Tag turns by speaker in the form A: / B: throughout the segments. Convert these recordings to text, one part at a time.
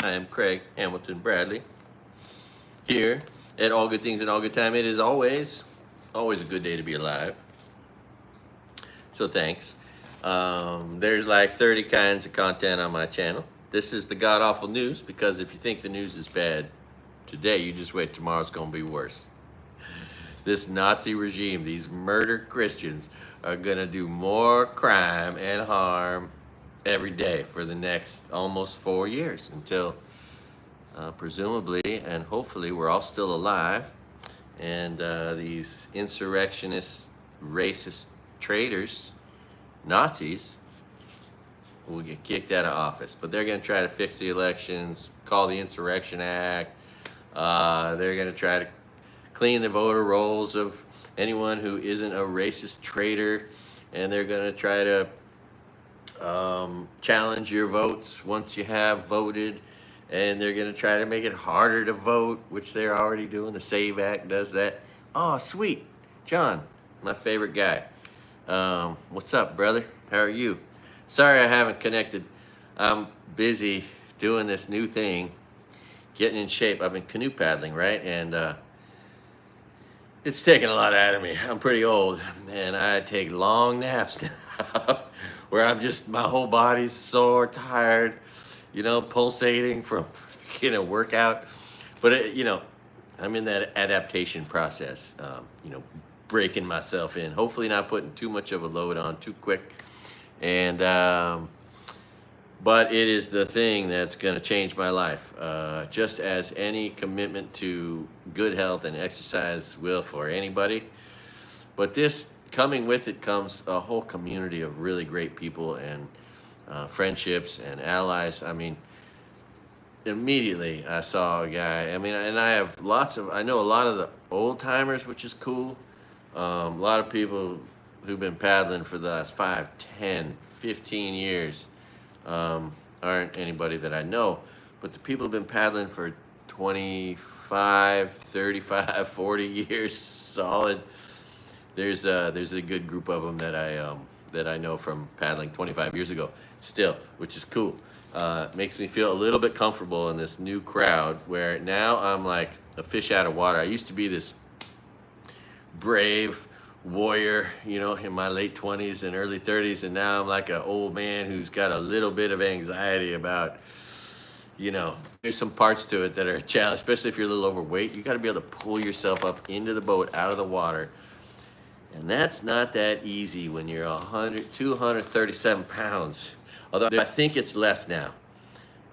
A: I am Craig Hamilton Bradley here at All Good Things and All Good Time. It is always a good day to be alive. So thanks. There's like 30 kinds of content on my channel. This is the god awful news, because if you think the news is bad today, you just wait, tomorrow's gonna be worse. This Nazi regime, these murder Christians, are gonna do more crime and harm every day for the next almost 4 years, until presumably and hopefully we're all still alive, and these insurrectionist, racist traitors, Nazis, will get kicked out of office. But they're going to try to fix the elections, call the Insurrection Act. They're going to try to clean the voter rolls of anyone who isn't a racist traitor, and they're going to try to challenge your votes once you have voted, and they're going to try to make it harder to vote, which they're already doing. The SAVE Act does that. Oh, sweet. John, my favorite guy. What's up, brother? How are you? Sorry I haven't connected. I'm busy doing this new thing, getting in shape. I've been canoe paddling, right? And it's taking a lot out of me. I'm pretty old, and I take long naps now where I'm just, my whole body's sore, tired, you know, pulsating from, workout. But, I'm in that adaptation process, breaking myself in, hopefully not putting too much of a load on too quick. And but it is the thing that's going to change my life, just as any commitment to good health and exercise will for anybody. But this, coming with it comes a whole community of really great people, and friendships and allies. I mean, immediately I saw a guy, and I have I know a lot of the old timers, which is cool. A lot of people who've been paddling for the last 5, 10, 15 years aren't anybody that I know, but the people who've been paddling for 25, 35, 40 years solid, there's a good group of them that I know from paddling 25 years ago still, which is cool. Makes me feel a little bit comfortable in this new crowd, where now I'm like a fish out of water. I used to be this brave warrior, in my late 20s and early 30s, and now I'm like an old man who's got a little bit of anxiety about, there's some parts to it that are a challenge, especially if you're a little overweight. You got to be able to pull yourself up into the boat, out of the water, and that's not that easy when you're 237 pounds. Although I think it's less now.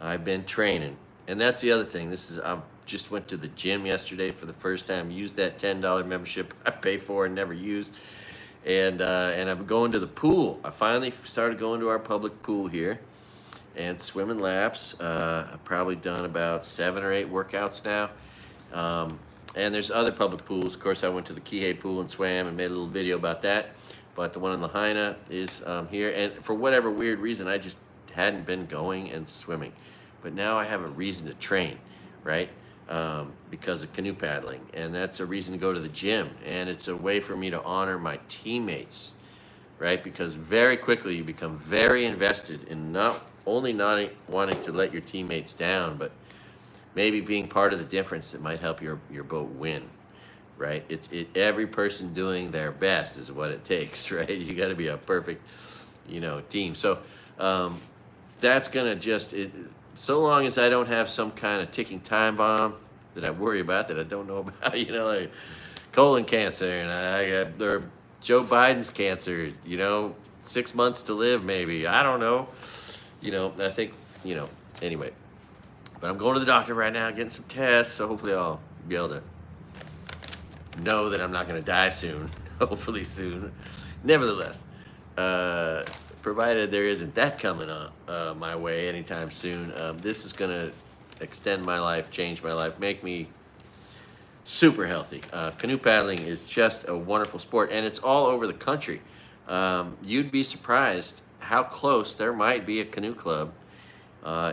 A: I've been training, and that's the other thing. I just went to the gym yesterday for the first time. Used that $10 membership I pay for and never use, and I'm going to the pool. I finally started going to our public pool here, and swimming laps. I've probably done about 7 or 8 workouts now. And there's other public pools. Of course, I went to the Kihei pool and swam and made a little video about that. But the one in Lahaina is here, and for whatever weird reason, I just hadn't been going and swimming. But now I have a reason to train, right? Because of canoe paddling, and that's a reason to go to the gym, and it's a way for me to honor my teammates, right? Because very quickly you become very invested in not only not wanting to let your teammates down, but maybe being part of the difference that might help your boat win. Right? Every person doing their best is what it takes, right? You got to be a perfect, team. So that's gonna so long as I don't have some kind of ticking time bomb that I worry about, that I don't know about, like colon cancer, and or Joe Biden's cancer, 6 months to live, maybe. I don't know. I think, anyway. But I'm going to the doctor right now, getting some tests, so hopefully I'll be able to know that I'm not going to die soon, hopefully soon. Nevertheless, provided there isn't that coming up my way anytime soon, this is going to extend my life, change my life, make me super healthy. Canoe paddling is just a wonderful sport, and it's all over the country. You'd be surprised how close there might be a canoe club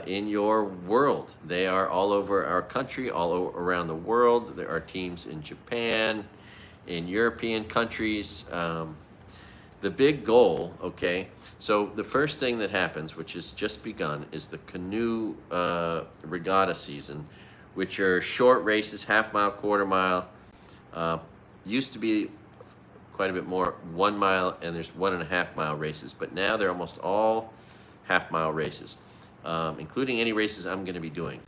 A: in your world. They are all over our country, around the world. There are teams in Japan, in European countries. the big goal, okay, so the first thing that happens, which has just begun, is the canoe regatta season, which are short races, half mile, quarter mile. Used to be quite a bit more 1 mile, and there's 1.5 mile races, but now they're almost all half mile races, including any races I'm going to be doing,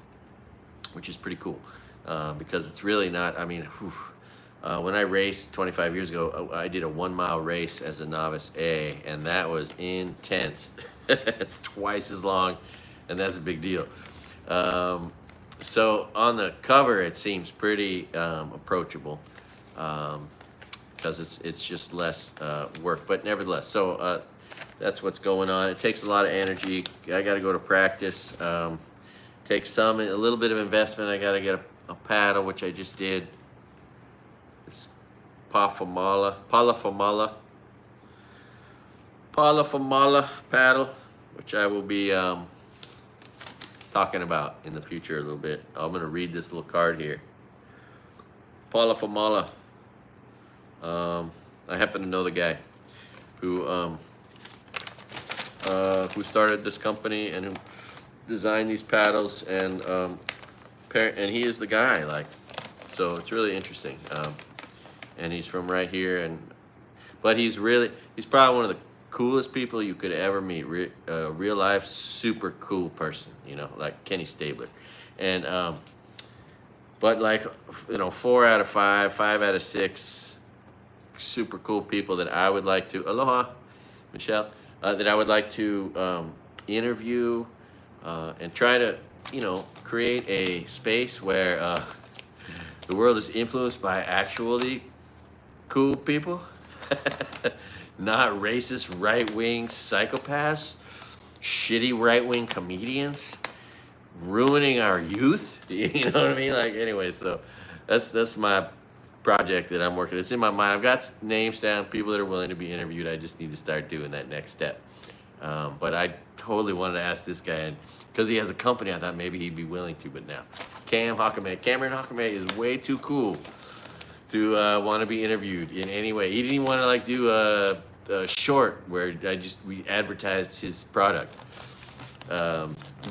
A: which is pretty cool, because it's really not, I mean, when I raced 25 years ago, I did a 1 mile race as a novice A, and that was intense. It's twice as long, and that's a big deal. So on the cover, it seems pretty approachable, because it's just less work, but nevertheless, so that's what's going on. It takes a lot of energy. I got to go to practice. Takes a little bit of investment. I got to get a paddle, which I just did. This Palafamala paddle, which I will be talking about in the future a little bit. I'm going to read this little card here. Palafamala. I happen to know the guy who started this company and who designed these paddles, and he is the guy, like, so it's really interesting. And he's from right here, but he's probably one of the coolest people you could ever meet. Real life, super cool person, you know, like Kenny Stabler. And but like, you know, 4 out of 5, 5 out of 6 super cool people that I would like to, aloha, Michelle, that I would like to interview and try to, you know, create a space where the world is influenced by actually cool people, not racist right-wing psychopaths, shitty right-wing comedians, ruining our youth. You know what I mean? Like, anyway, so that's my project that I'm working. It's in my mind. I've got names down, people that are willing to be interviewed. I just need to start doing that next step. But I totally wanted to ask this guy, and because he has a company, I thought maybe he'd be willing to. But now, Cameron Hakame is way too cool to want to be interviewed in any way. He didn't even want to like do a short where we advertised his product,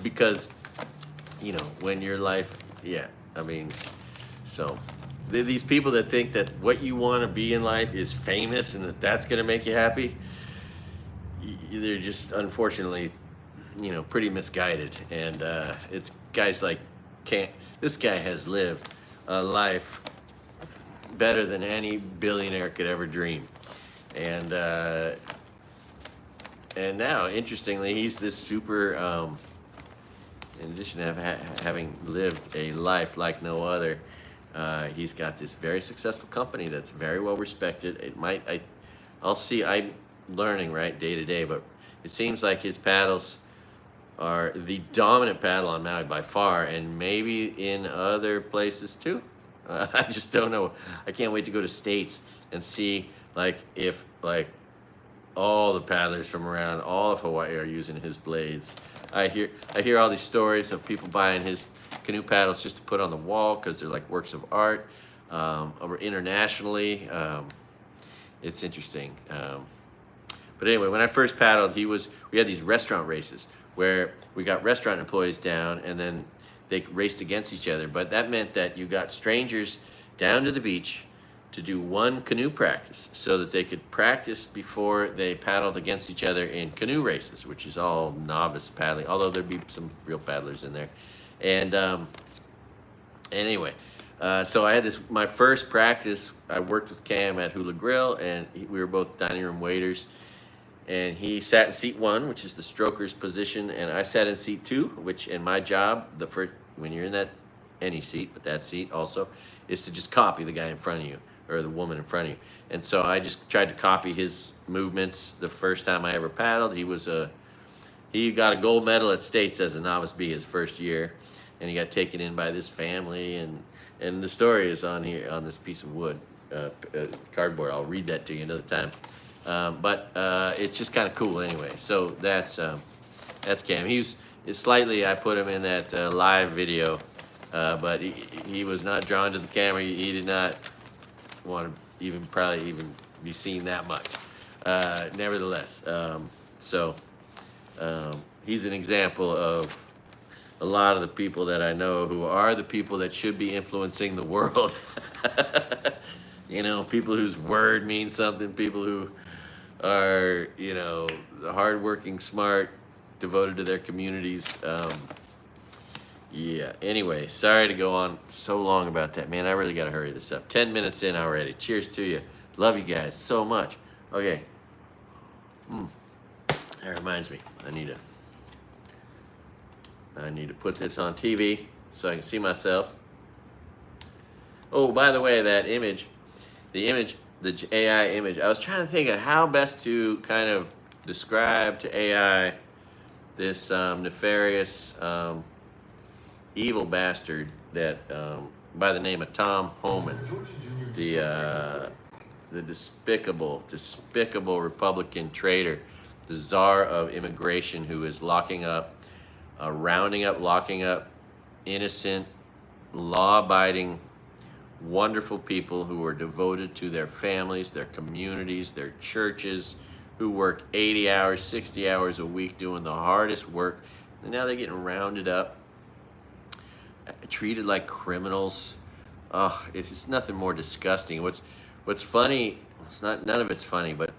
A: because, you know, when your life, yeah, I mean, so these people that think that what you want to be in life is famous and that's going to make you happy, they're just, unfortunately, you know, pretty misguided. And it's guys like, this guy has lived a life better than any billionaire could ever dream. And now, interestingly, he's this super, in addition to having lived a life like no other, he's got this very successful company that's very well respected. I'm learning, right, day to day, but it seems like his paddles are the dominant paddle on Maui by far, and maybe in other places too. I just don't know. I can't wait to go to States and see, like, if, like, all the paddlers from around all of Hawaii are using his blades. I hear all these stories of people buying his canoe paddles just to put on the wall because they're like works of art. Or internationally, it's interesting. But anyway, when I first paddled, we had these restaurant races where we got restaurant employees down and then they raced against each other. But that meant that you got strangers down to the beach to do one canoe practice so that they could practice before they paddled against each other in canoe races, which is all novice paddling, although there'd be some real paddlers in there. And anyway, so I had my first practice. I worked with Cam at Hula Grill, and we were both dining room waiters. And he sat in seat 1, which is the stroker's position, and I sat in seat 2, which, in my job, when you're in any seat, but that seat also, is to just copy the guy in front of you, or the woman in front of you. And so I just tried to copy his movements the first time I ever paddled. He got a gold medal at States as a novice B his first year, and he got taken in by this family, and the story is on here on this piece of wood, cardboard. I'll read that to you another time. But it's just kind of cool anyway. So that's Cam. I put him in that live video, but he was not drawn to the camera. He did not want to probably even be seen that much. nevertheless, he's an example of a lot of the people that I know who are the people that should be influencing the world. You know, people whose word means something, people who are, you know, hardworking, smart, devoted to their communities. Yeah, anyway, sorry to go on so long about that, man. I really got to hurry this up. 10 minutes in already. Cheers to you. Love you guys so much. Okay. That reminds me, I need to put this on TV so I can see myself. Oh, by the way, that image, the AI image, I was trying to think of how best to kind of describe to AI this nefarious, evil bastard that by the name of Tom Homan, the despicable Republican traitor, the czar of immigration, who is locking up, locking up innocent, law-abiding, wonderful people who are devoted to their families, their communities, their churches, who work 80 hours, 60 hours a week doing the hardest work, and now they're getting rounded up, treated like criminals. Oh, it's just nothing more disgusting. What's funny, none of it's funny, but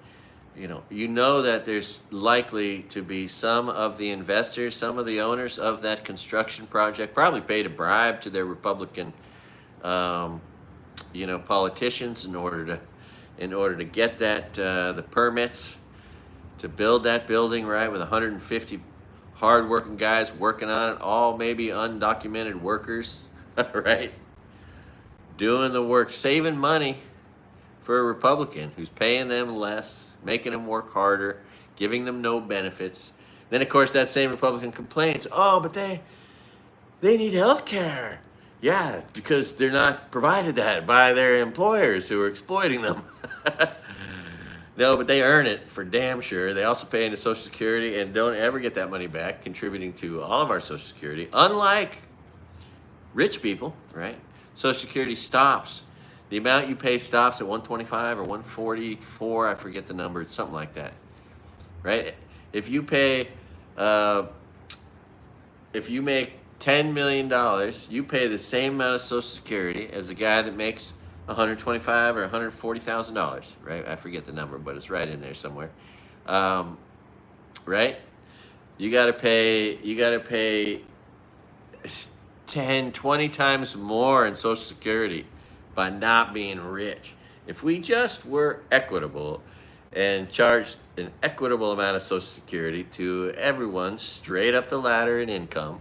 A: you know that there's likely to be some of the investors, some of the owners of that construction project probably paid a bribe to their Republican politicians in order to get that the permits to build that building, right, with 150 hardworking guys working on it, all maybe undocumented workers, right, doing the work, saving money for a Republican who's paying them less, making them work harder, giving them no benefits. Then, of course, that same Republican complains, oh, but they need health care. Yeah, because they're not provided that by their employers who are exploiting them. No, but they earn it for damn sure. They also pay into Social Security and don't ever get that money back, contributing to all of our Social Security. Unlike rich people, right? Social Security stops. The amount you pay stops at 125 or 144. I forget the number. It's something like that, right? If you pay, if you make $10 million, you pay the same amount of Social Security as a guy that makes $125,000 or $140,000, right? I forget the number, but it's right in there somewhere, right? You gotta pay 10, 20 times more in Social Security by not being rich. If we just were equitable and charged an equitable amount of Social Security to everyone straight up the ladder in income,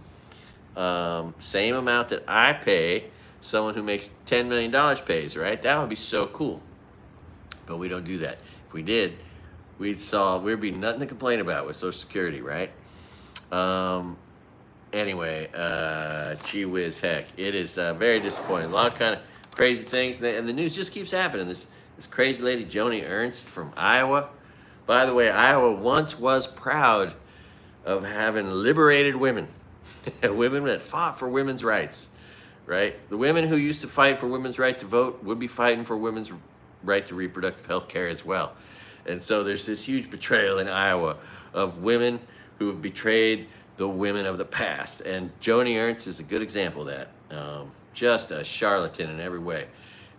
A: same amount that I pay someone who makes $10 million pays, right? That would be so cool. But we don't do that. If we did, we'd be nothing to complain about with Social Security, right? Anyway, gee whiz heck. It is very disappointing. A lot of kind of crazy things, and the news just keeps happening. This crazy lady, Joni Ernst from Iowa. By the way, Iowa once was proud of having liberated women. Women that fought for women's rights, right? The women who used to fight for women's right to vote would be fighting for women's right to reproductive health care as well. And so there's this huge betrayal in Iowa of women who have betrayed the women of the past. And Joni Ernst is a good example of that. Just a charlatan in every way.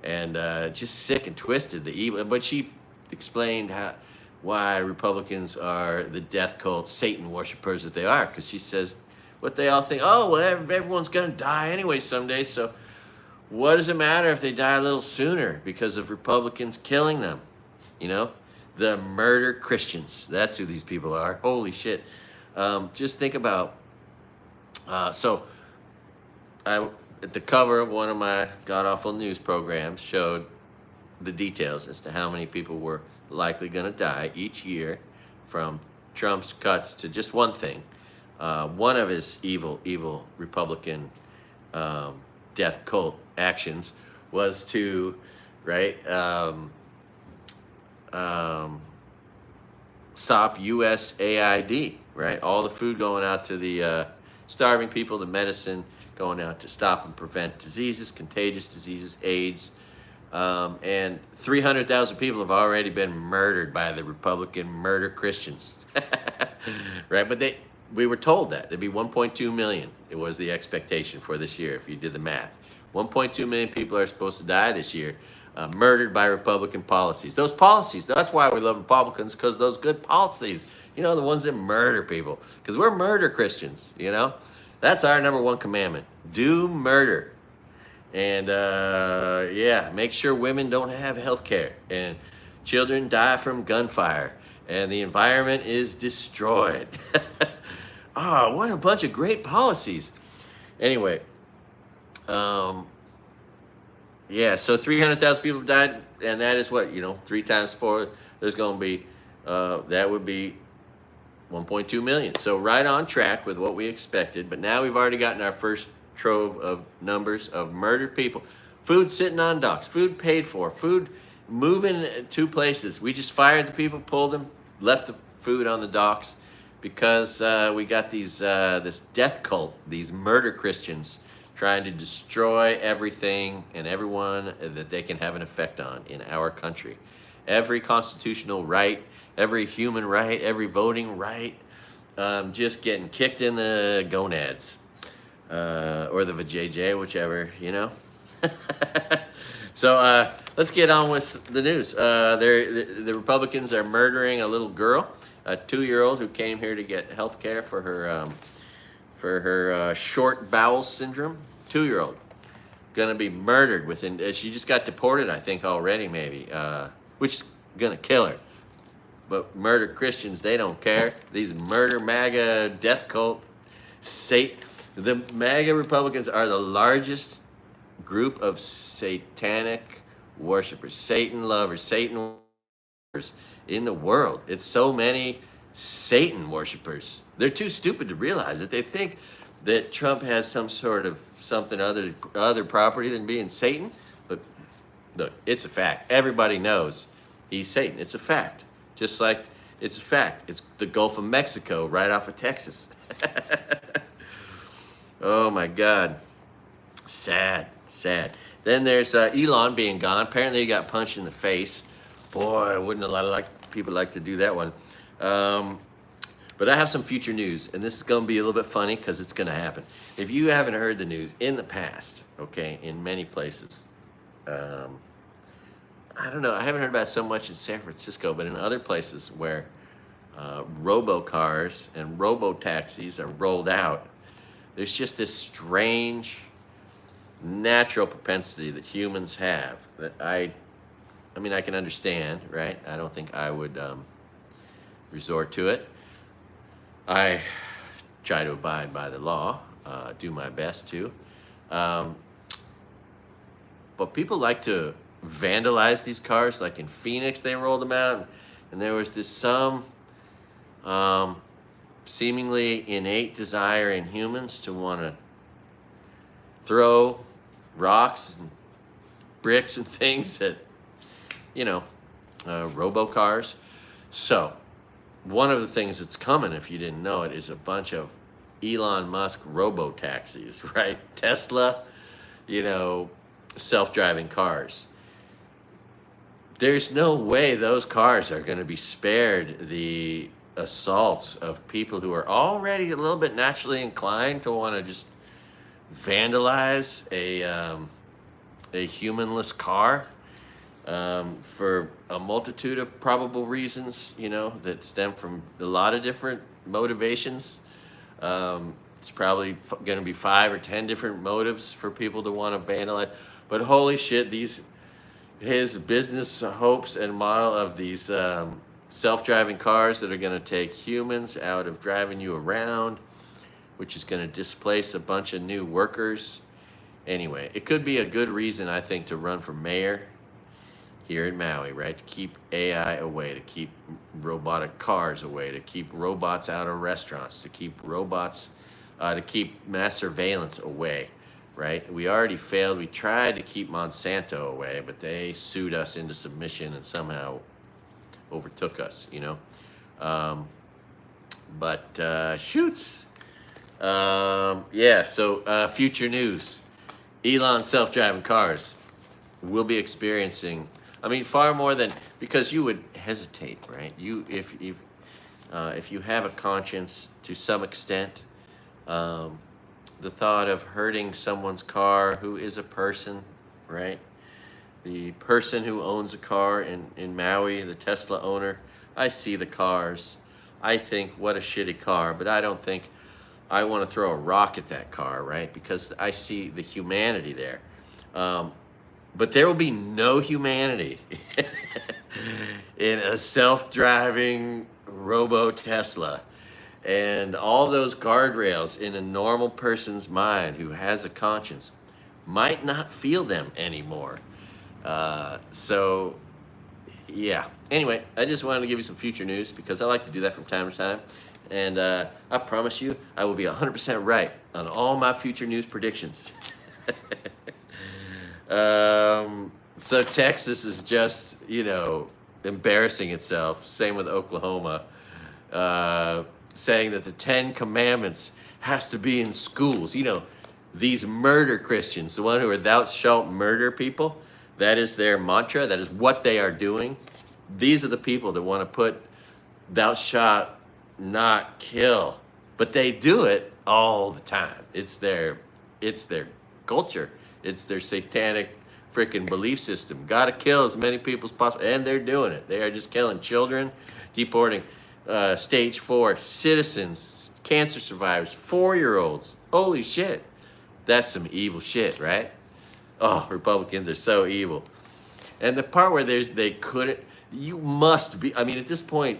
A: And just sick and twisted, the evil. But she explained why Republicans are the death cult, Satan worshipers that they are. Because she says what they all think, oh, well, everyone's going to die anyway someday, so what does it matter if they die a little sooner because of Republicans killing them? You know, the murder Christians. That's who these people are. Holy shit. Just think about, at the cover of one of my god-awful news programs showed the details as to how many people were likely going to die each year from Trump's cuts to just one thing. One of his evil Republican death cult actions was to, right, stop USAID, right? All the food going out to the starving people, the medicine going out to stop and prevent diseases, contagious diseases, AIDS, And 300,000 people have already been murdered by the Republican murder Christians. Right? But we were told that there'd be 1.2 million. It was the expectation for this year if you did the math. 1.2 million people are supposed to die this year, murdered by Republican policies. Those policies, that's why we love Republicans, because those good policies, you know, the ones that murder people, because we're murder Christians, you know. That's our number one commandment. Do murder. And yeah, make sure women don't have health care and children die from gunfire and the environment is destroyed. Oh, what a bunch of great policies. Anyway, yeah, so 300,000 people have died, and that is what, 3 times 4, there's going to be, that would be 1.2 million. So right on track with what we expected, but now we've already gotten our first trove of numbers of murdered people. Food sitting on docks, food paid for, food moving to places. We just fired the people, pulled them, left the food on the docks because we got this death cult, these murder Christians trying to destroy everything and everyone that they can have an effect on in our country. Every constitutional right, every human right, every voting right, just getting kicked in the gonads. Or the vajayjay, whichever, So let's get on with the news. The Republicans are murdering a little girl, a 2-year-old who came here to get health care for her short bowel syndrome. 2-year-old gonna be murdered within. She just got deported, I think, already, maybe, which is gonna kill her. But murder Christians, they don't care. These murder MAGA death cult, the MAGA Republicans are the largest group of satanic worshipers, Satan lovers, Satan worshipers in the world. It's so many Satan worshipers. They're too stupid to realize it. They think that Trump has some sort of something other property than being Satan. But look, it's a fact. Everybody knows he's Satan. It's a fact. Just like it's a fact. It's the Gulf of Mexico right off of Texas. Oh my God. Sad. Then there's Elon being gone. Apparently he got punched in the face. Boy, wouldn't a lot of people like to do that one. But I have some future news, and this is going to be a little bit funny because it's going to happen. If you haven't heard the news in the past, okay, in many places, I don't know, I haven't heard about it so much in San Francisco, but in other places where robo-cars and robo-taxis are rolled out, there's just this strange natural propensity that humans have that I mean, I can understand, right? I don't think I would resort to it. I try to abide by the law, do my best to. But people like to vandalize these cars. Like in Phoenix, they rolled them out, and there was this seemingly innate desire in humans to want to throw rocks and bricks and things at, robo-cars. So one of the things that's coming, if you didn't know it, is a bunch of Elon Musk robo-taxis, right? Tesla, self-driving cars. There's no way those cars are going to be spared the assaults of people who are already a little bit naturally inclined to want to just vandalize a humanless car for a multitude of probable reasons, that stem from a lot of different motivations. It's probably going to be 5 or 10 different motives for people to want to vandalize. But holy shit, his business hopes and model of these self-driving cars that are going to take humans out of driving you around, which is going to displace a bunch of new workers. Anyway, it could be a good reason, I think, to run for mayor here in Maui, right? To keep AI away, to keep robotic cars away, to keep robots out of restaurants, to keep robots, to keep mass surveillance away, right? We already failed. We tried to keep Monsanto away, but they sued us into submission and somehow overtook us, But shoots. Yeah, so future news. Elon self-driving cars. will be experiencing, I mean, far more than, because you would hesitate, right? If you have a conscience to some extent, the thought of hurting someone's car who is a person, right? The person who owns a car in Maui, the Tesla owner, I see the cars. I think, what a shitty car, but I don't think I want to throw a rock at that car, right? Because I see the humanity there. But there will be no humanity in a self-driving robo Tesla. And all those guardrails in a normal person's mind who has a conscience might not feel them anymore. So, yeah. Anyway, I just wanted to give you some future news because I like to do that from time to time. And I promise you, I will be 100% right on all my future news predictions. So Texas is just, embarrassing itself. Same with Oklahoma. Saying that the 10 Commandments has to be in schools. These murder Christians, the one who are thou shalt murder people, that is their mantra. That is what they are doing. These are the people that want to put thou shalt not kill. But they do it all the time. It's their culture. It's their satanic freaking belief system. Gotta kill as many people as possible. And they're doing it. They are just killing children, deporting stage 4 citizens, cancer survivors, 4-year-olds. Holy shit. That's some evil shit, right? Oh, Republicans are so evil. And the part where they couldn't, you must be, I mean, at this point,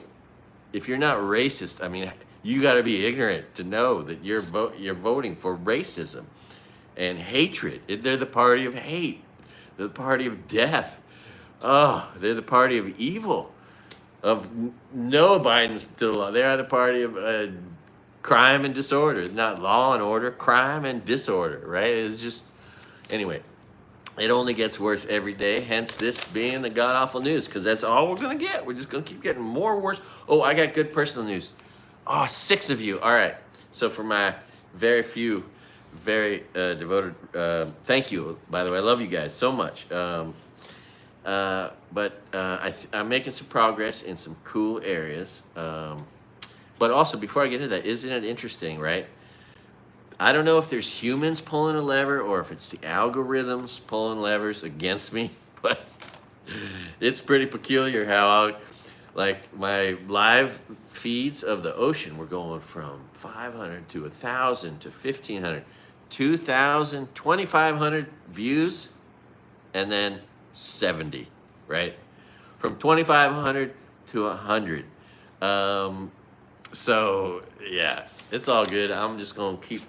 A: if you're not racist, I mean, you got to be ignorant to know that you're voting for racism and hatred. They're the party of hate. They're the party of death. Oh, they're the party of evil. Of no abidance to the law. They are the party of crime and disorder. It's not law and order, crime and disorder, right? It's just, anyway, it only gets worse every day, hence this being the god-awful news, because that's all we're going to get. We're just going to keep getting more worse. Oh, I got good personal news. Oh, 6 of you. All right. So for my very few, very devoted, thank you, by the way. I love you guys so much. But I'm making some progress in some cool areas. But also, before I get into that, isn't it interesting, right? I don't know if there's humans pulling a lever or if it's the algorithms pulling levers against me, but it's pretty peculiar how like my live feeds of the ocean were going from 500 to 1,000 to 1,500, 2,000, 2,500 views, and then 70, right? From 2,500 to 100. So yeah, it's all good. I'm just gonna keep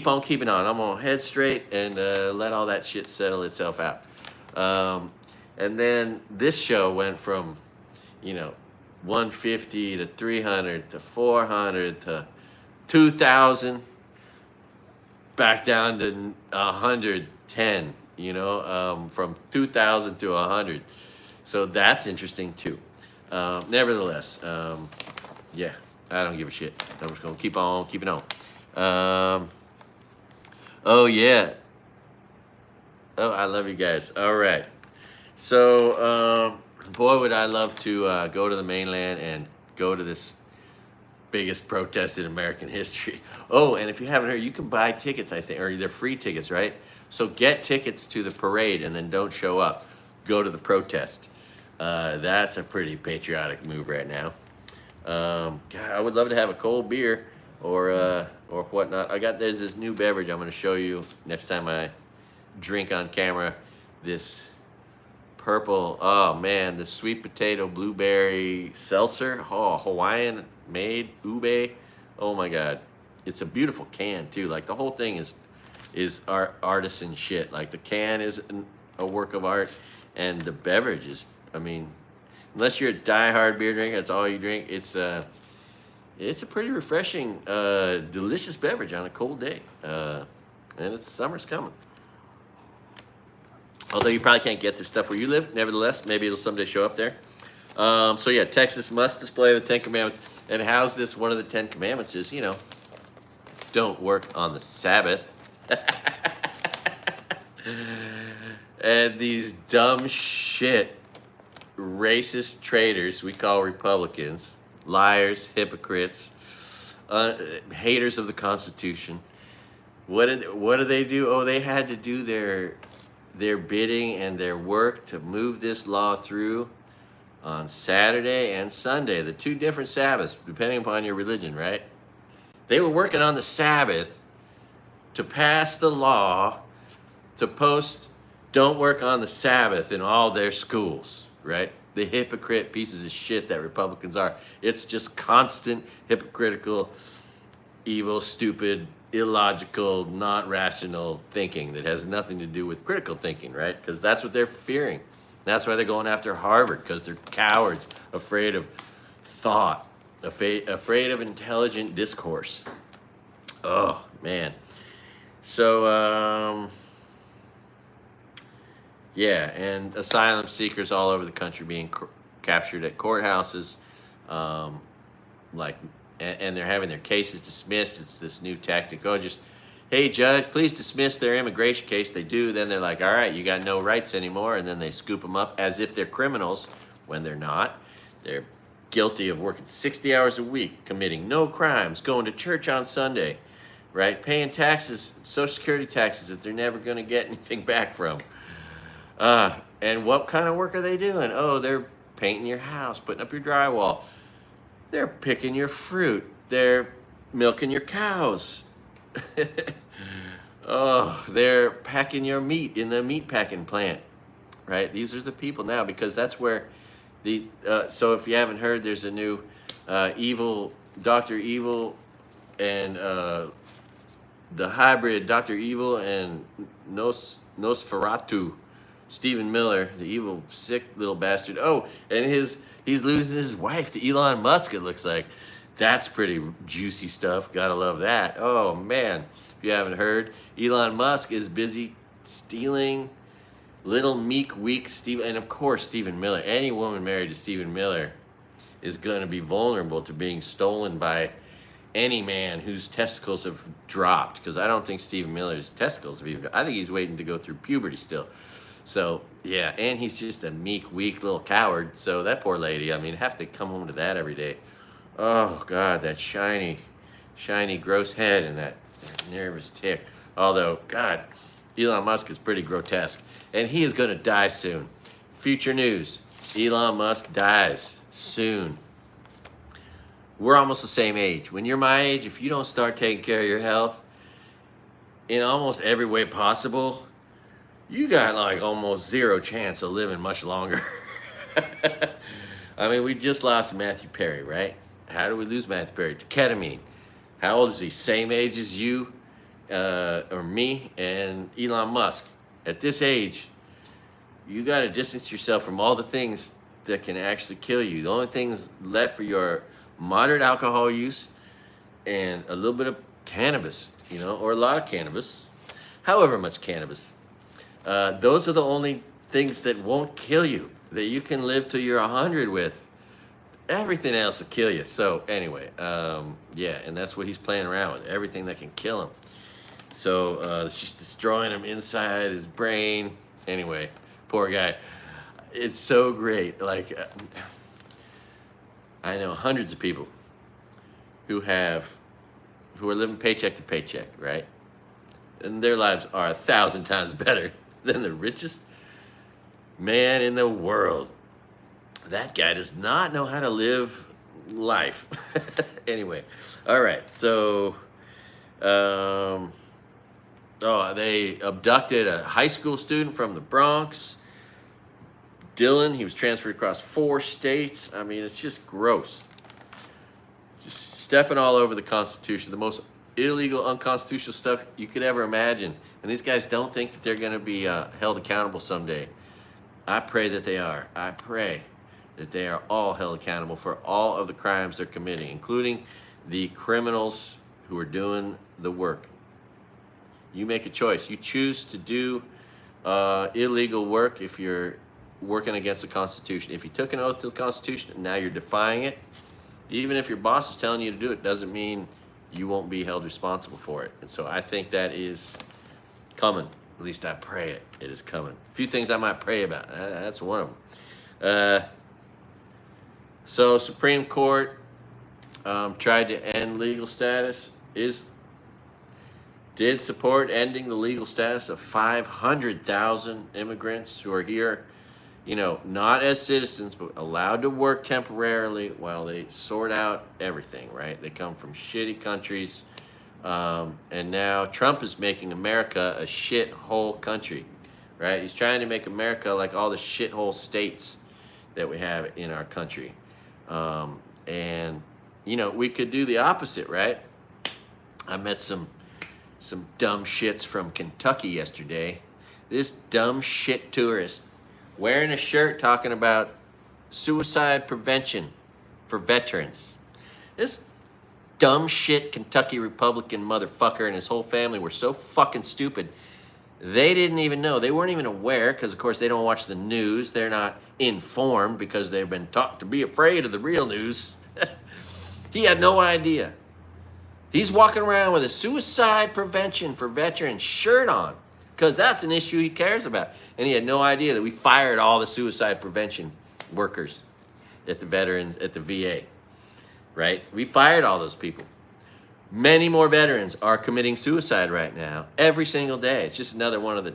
A: on keeping on. I'm gonna head straight and let all that shit settle itself out. And then this show went from 150 to 300 to 400 to 2,000 back down to 110. From 2,000 to 100. So that's interesting too. Nevertheless, yeah, I don't give a shit. I'm just gonna keep on keeping on. Oh yeah. Oh, I love you guys. All right. So, boy, would I love to go to the mainland and go to this biggest protest in American history. Oh, and if you haven't heard, you can buy tickets, I think, or they're free tickets, right? So get tickets to the parade and then don't show up. Go to the protest. That's a pretty patriotic move right now. God, I would love to have a cold beer or whatnot. There's this new beverage I'm going to show you next time I drink on camera. This purple, oh man, the sweet potato blueberry seltzer. Oh, Hawaiian made ube. Oh my God. It's a beautiful can too. Like the whole thing is artisan shit. Like the can is a work of art, and the beverage is, I mean, unless you're a diehard beer drinker, that's all you drink. It's a pretty refreshing, delicious beverage on a cold day, and summer's coming. Although you probably can't get this stuff where you live. Nevertheless, maybe it'll someday show up there. So yeah, Texas must display the 10 Commandments. And how's this one of the 10 Commandments is, don't work on the Sabbath. And these dumb shit, racist traitors we call Republicans, liars, hypocrites, haters of the Constitution. What do they do? Oh, they had to do their bidding and their work to move this law through on Saturday and Sunday, the two different Sabbaths, depending upon your religion, right? They were working on the Sabbath to pass the law to post don't work on the Sabbath in all their schools, right? The hypocrite pieces of shit that Republicans are. It's just constant hypocritical, evil, stupid, illogical, not rational thinking that has nothing to do with critical thinking, right? Because that's what they're fearing. That's why they're going after Harvard, because they're cowards, afraid of thought, afraid of intelligent discourse. Oh, man. So, yeah, and asylum seekers all over the country being captured at courthouses, and they're having their cases dismissed. It's this new tactic. Oh, just, hey, judge, please dismiss their immigration case. They do. Then they're like, all right, you got no rights anymore. And then they scoop them up as if they're criminals when they're not. They're guilty of working 60 hours a week, committing no crimes, going to church on Sunday, right? Paying taxes, Social Security taxes that they're never going to get anything back from. And what kind of work are they doing? Oh, they're painting your house, putting up your drywall. They're picking your fruit. They're milking your cows. Oh, they're packing your meat in the meat packing plant, right? These are the people now, because that's where so if you haven't heard, there's a new evil, Dr. Evil, and the hybrid Dr. Evil and Nosferatu, Stephen Miller, the evil, sick little bastard. Oh, and he's losing his wife to Elon Musk, it looks like. That's pretty juicy stuff. Gotta love that. Oh, man. If you haven't heard, Elon Musk is busy stealing little meek, weak Steve. And of course, Stephen Miller. Any woman married to Stephen Miller is going to be vulnerable to being stolen by any man whose testicles have dropped. Because I don't think Stephen Miller's testicles have even. I think he's waiting to go through puberty still. So, yeah, and he's just a meek, weak little coward. So that poor lady, I mean, have to come home to that every day. Oh, God, that shiny, gross head and that nervous tick. Although, God, Elon Musk is pretty grotesque. And he is going to die soon. Future news, Elon Musk dies soon. We're almost the same age. When you're my age, if you don't start taking care of your health in almost every way possible, you got like almost zero chance of living much longer. I mean, we just lost Matthew Perry, right? How do we lose Matthew Perry? To ketamine. How old is he? Same age as you or me and Elon Musk. At this age, you got to distance yourself from all the things that can actually kill you. The only things left for your moderate alcohol use and a little bit of cannabis, you know, or a lot of cannabis, however much cannabis. Those are the only things that won't kill you, that you can live till you're 100 with. Everything else will kill you. So anyway, yeah, and that's what he's playing around with, everything that can kill him. So it's just destroying him inside his brain. Anyway, poor guy. It's so great. Like, I know hundreds of people who are living paycheck to paycheck, right? And their lives are 1,000 times better than the richest man in the world. That guy does not know how to live life. Anyway, all right. So, they abducted a high school student from the Bronx. Dylan, he was transferred across 4 states. I mean, it's just gross. Just stepping all over the Constitution, the most illegal, unconstitutional stuff you could ever imagine. And these guys don't think that they're going to be held accountable someday. I pray that they are. I pray that they are all held accountable for all of the crimes they're committing, including the criminals who are doing the work. You make a choice. You choose to do illegal work if you're working against the Constitution. If you took an oath to the Constitution and now you're defying it, even if your boss is telling you to do it, doesn't mean you won't be held responsible for it. And so I think that is coming. At least I pray it. It is coming. A few things I might pray about. That's one of them. So Supreme Court tried to end legal status. Did support ending the legal status of 500,000 immigrants who are here, you know, not as citizens, but allowed to work temporarily while they sort out everything, right? They come from shitty countries. And now Trump is making America a shithole country, right? He's trying to make America like all the shithole states that we have in our country. And, you know, we could do the opposite, right? I met some dumb shits from Kentucky yesterday. This dumb shit tourist wearing a shirt talking about suicide prevention for veterans. This dumb shit Kentucky Republican motherfucker and his whole family were so fucking stupid. They didn't even know. They weren't even aware because, of course, they don't watch the news. They're not informed because they've been taught to be afraid of the real news. He had no idea. He's walking around with a suicide prevention for veterans shirt on because that's an issue he cares about. And he had no idea that we fired all the suicide prevention workers at the VA, right? We fired all those people. Many more veterans are committing suicide right now, every single day. It's just another one of the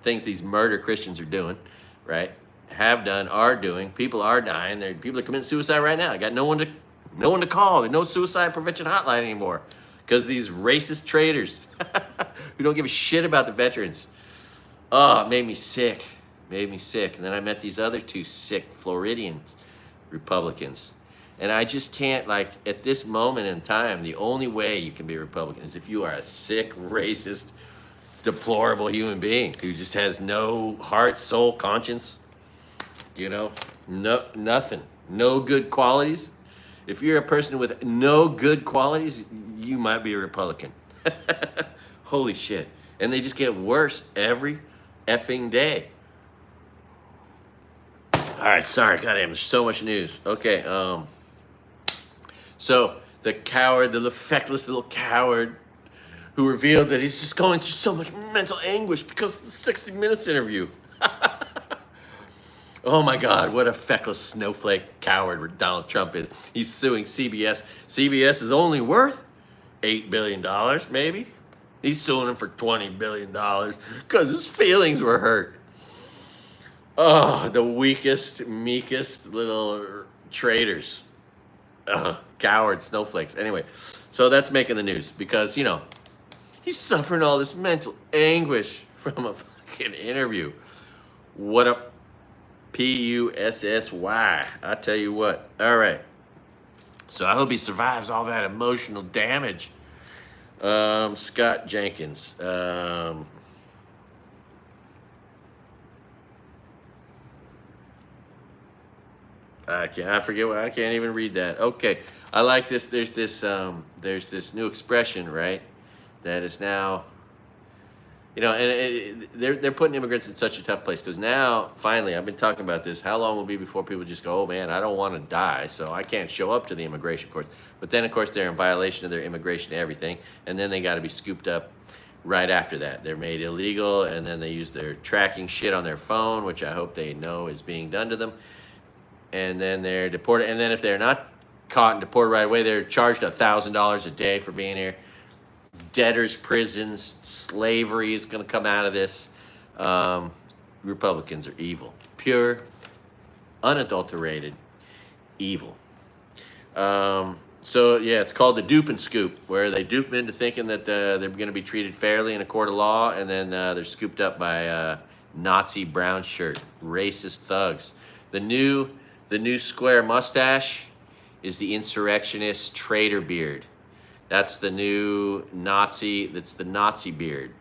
A: things these murder Christians are doing, right? Have done, are doing. People are dying. People are committing suicide right now. I got no one to call. There's no suicide prevention hotline anymore because these racist traitors who don't give a shit about the veterans. Oh, it made me sick. Made me sick. And then I met these other two sick Floridian Republicans. And I just can't, like, at this moment in time, the only way you can be a Republican is if you are a sick, racist, deplorable human being who just has no heart, soul, conscience, you know, nothing, no good qualities. If you're a person with no good qualities, you might be a Republican. Holy shit. And they just get worse every effing day. All right, sorry, goddamn, there's so much news. Okay, so the coward, the feckless little coward who revealed that he's just going through so much mental anguish because of the 60 Minutes interview. Oh my God, what a feckless snowflake coward Donald Trump is. He's suing CBS. CBS is only worth $8 billion, maybe. He's suing him for $20 billion because his feelings were hurt. Oh, the weakest, meekest little traitors. Coward snowflakes. Anyway, so that's making the news because, you know, he's suffering all this mental anguish from a fucking interview. What a Pussy. I tell you what. All right. So I hope he survives all that emotional damage. Scott Jenkins. I can't even read that. Okay, I like this. There's this new expression, right? That is now, you know, and they're putting immigrants in such a tough place because now, finally, I've been talking about this. How long will it be before people just go, oh man, I don't want to die, so I can't show up to the immigration courts. But then, of course, they're in violation of their immigration everything, and then they got to be scooped up right after that. They're made illegal, and then they use their tracking shit on their phone, which I hope they know is being done to them. And then they're deported. And then if they're not caught and deported right away, they're charged $1,000 a day for being here. Debtors' prisons, slavery is going to come out of this. Republicans are evil. Pure, unadulterated evil. So, yeah, it's called the dupe and scoop, where they dupe them into thinking that they're going to be treated fairly in a court of law, and then they're scooped up by Nazi brown shirt, racist thugs. The new square mustache is the insurrectionist traitor beard. That's the new Nazi, that's the Nazi beard.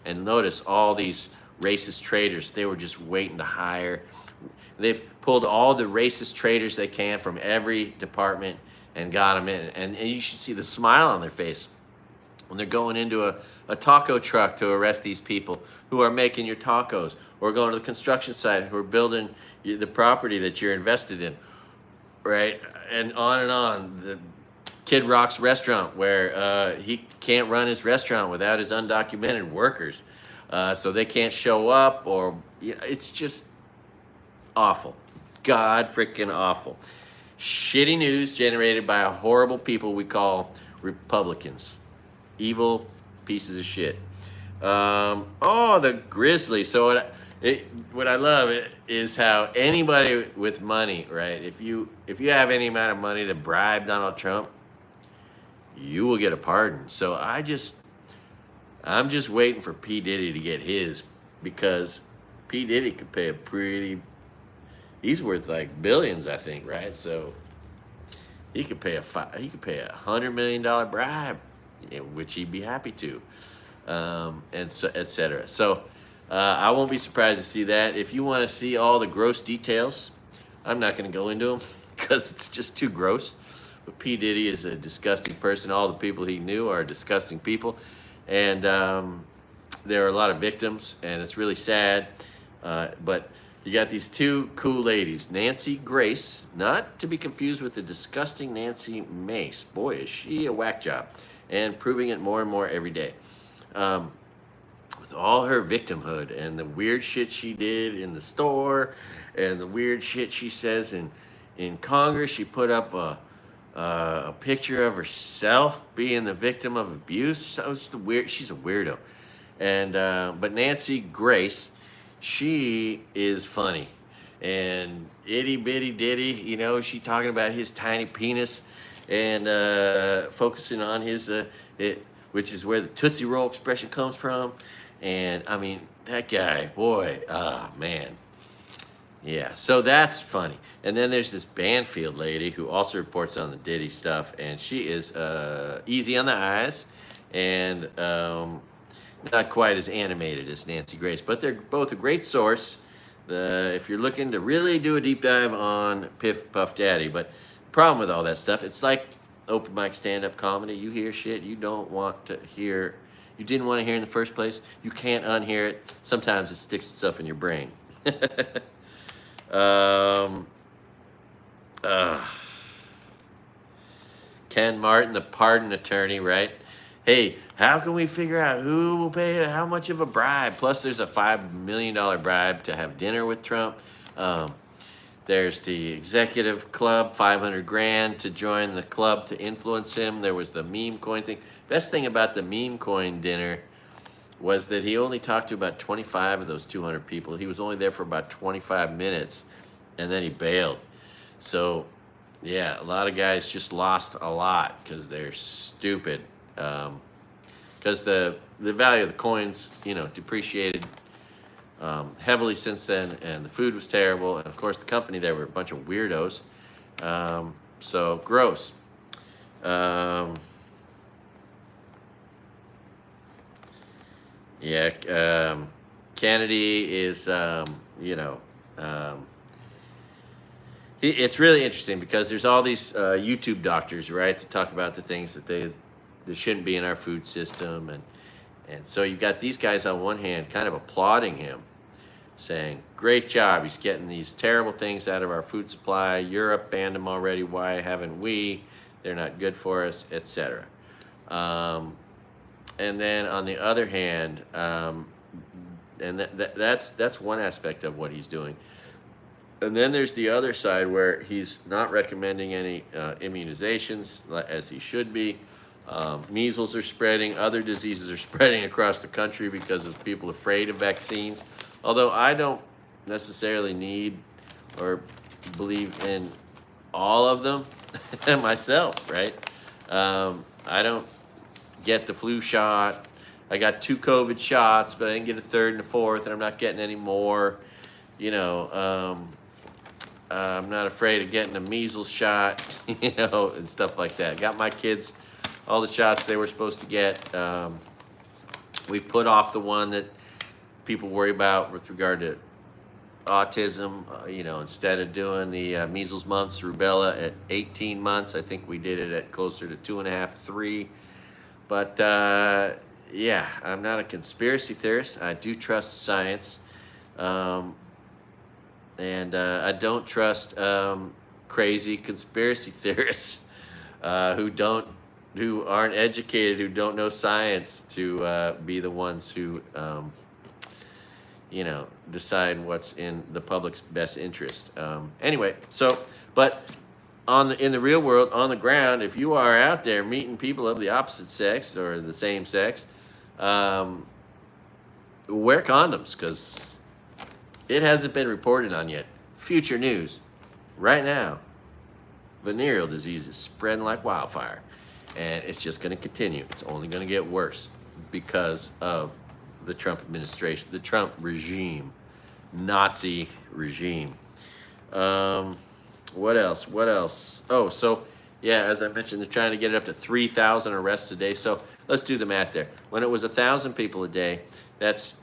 A: And notice all these racist traitors, they were just waiting to hire. They've pulled all the racist traitors they can from every department and got them in. And you should see the smile on their face when they're going into a taco truck to arrest these people who are making your tacos, or going to the construction site who are building the property that you're invested in, right? And on. The Kid Rock's restaurant, where he can't run his restaurant without his undocumented workers. so they can't show up, or it's just awful. God freaking awful. Shitty news generated by horrible people we call Republicans. Evil pieces of shit. The Grizzlies. So what I love is how anybody with money, right? If you have any amount of money to bribe Donald Trump, you will get a pardon. So I'm just waiting for P. Diddy to get his, because P. Diddy could pay he's worth like billions, I think, right? So he could pay $100 million bribe, which he'd be happy to, and so etc. So I won't be surprised to see that. If you want to see all the gross details, I'm not going to go into them because it's just too gross. But P. Diddy is a disgusting person. All the people he knew are disgusting people, and there are a lot of victims, and it's really sad. But you got these two cool ladies, Nancy Grace, not to be confused with the disgusting Nancy Mace. Boy, is she a whack job, and proving it more and more every day. With all her victimhood and the weird shit she did in the store, and the weird shit she says in Congress. She put up a picture of herself being the victim of abuse. So it's she's a weirdo. And but Nancy Grace, she is funny, and itty bitty ditty, she talking about his tiny penis, and focusing on his which is where the Tootsie Roll expression comes from. And I mean, that guy, boy, man, yeah. So that's funny. And then there's this Banfield lady who also reports on the Diddy stuff, and she is easy on the eyes, and not quite as animated as Nancy Grace, but they're both a great source if you're looking to really do a deep dive on Piff Puff Daddy. But the problem with all that stuff, it's like open mic stand-up comedy. You hear shit you don't want to hear, you didn't want to hear in the first place. You can't unhear it. Sometimes it sticks itself in your brain. Ken Martin, the pardon attorney, right? Hey, how can we figure out who will pay how much of a bribe? Plus, there's a $5 million bribe to have dinner with Trump. There's the executive club, 500 grand to join the club to influence him. There was the meme coin thing. Best thing about the meme coin dinner was that he only talked to about 25 of those 200 people. He was only there for about 25 minutes, and then he bailed. So, yeah, a lot of guys just lost a lot because they're stupid. Because the value of the coins, depreciated heavily since then, and the food was terrible, and of course the company there were a bunch of weirdos. So gross. Kennedy is, it's really interesting because there's all these YouTube doctors, right, that talk about the things that they shouldn't be in our food system, and so you've got these guys on one hand kind of applauding him, saying, great job, he's getting these terrible things out of our food supply. Europe banned them already, why haven't we? They're not good for us, etc. And then on the other hand, and that's one aspect of what he's doing. And then there's the other side where he's not recommending any immunizations as he should be. Measles are spreading, other diseases are spreading across the country because of people afraid of vaccines. Although I don't necessarily need or believe in all of them myself, right? I don't get the flu shot. I got 2 COVID shots, but I didn't get a 3rd and a 4th, and I'm not getting any more. I'm not afraid of getting a measles shot, and stuff like that. Got my kids all the shots they were supposed to get. We put off the one that people worry about with regard to autism, instead of doing the measles, mumps, rubella at 18 months. I think we did it at closer to 2.5, 3. But yeah, I'm not a conspiracy theorist. I do trust science. And I don't trust crazy conspiracy theorists who aren't educated, who don't know science, to be the ones who you know, decide what's in the public's best interest. Anyway, so, but in the real world, on the ground, if you are out there meeting people of the opposite sex or the same sex, wear condoms, because it hasn't been reported on yet. Future news, right now, venereal disease is spreading like wildfire, and it's just going to continue. It's only going to get worse because of the Trump administration, the Trump regime, Nazi regime. What else? What else? Oh, so yeah, as I mentioned, they're trying to get it up to 3,000 arrests a day. So let's do the math there. When it was 1,000 people a day, that's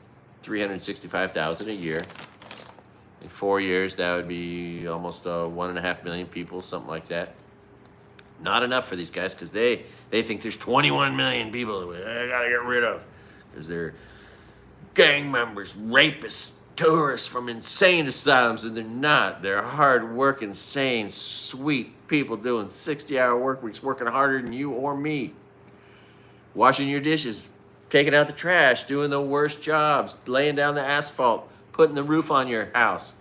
A: 365,000 a year. In 4 years, that would be almost 1.5 million people, something like that. Not enough for these guys, because they think there's 21 million people that I gotta get rid of, because they're gang members, rapists, tourists from insane asylums, and they're not. They're hard-working, sane, sweet people doing 60-hour work weeks, working harder than you or me, washing your dishes, taking out the trash, doing the worst jobs, laying down the asphalt, putting the roof on your house,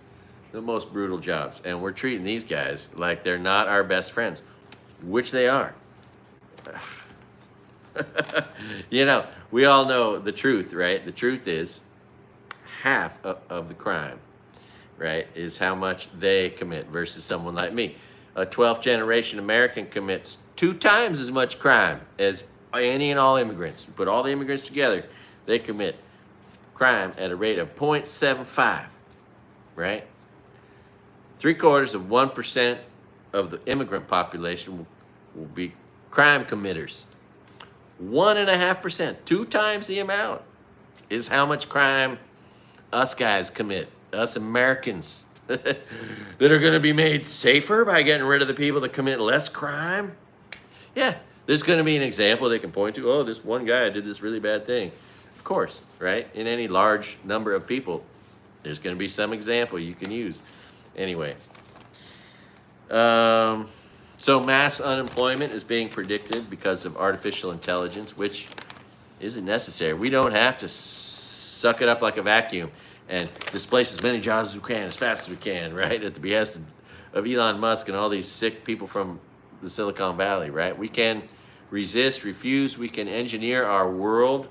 A: the most brutal jobs. And we're treating these guys like they're not our best friends, which they are. You know, we all know the truth, right? The truth is half of the crime, right, is how much they commit versus someone like me. A 12th generation American commits 2 times as much crime as any and all immigrants. You put all the immigrants together, they commit crime at a rate of 0.75, right? 0.75% of the immigrant population will be crime committers. 1.5%, 2 times the amount, is how much crime us guys commit, us Americans, that are going to be made safer by getting rid of the people that commit less crime. Yeah, there's going to be an example they can point to. Oh, this one guy did this really bad thing. Of course, right? In any large number of people, there's going to be some example you can use. Anyway, so mass unemployment is being predicted because of artificial intelligence, which isn't necessary. We don't have to suck it up like a vacuum and displace as many jobs as we can, as fast as we can, right? At the behest of Elon Musk and all these sick people from the Silicon Valley, right? We can resist, refuse, we can engineer our world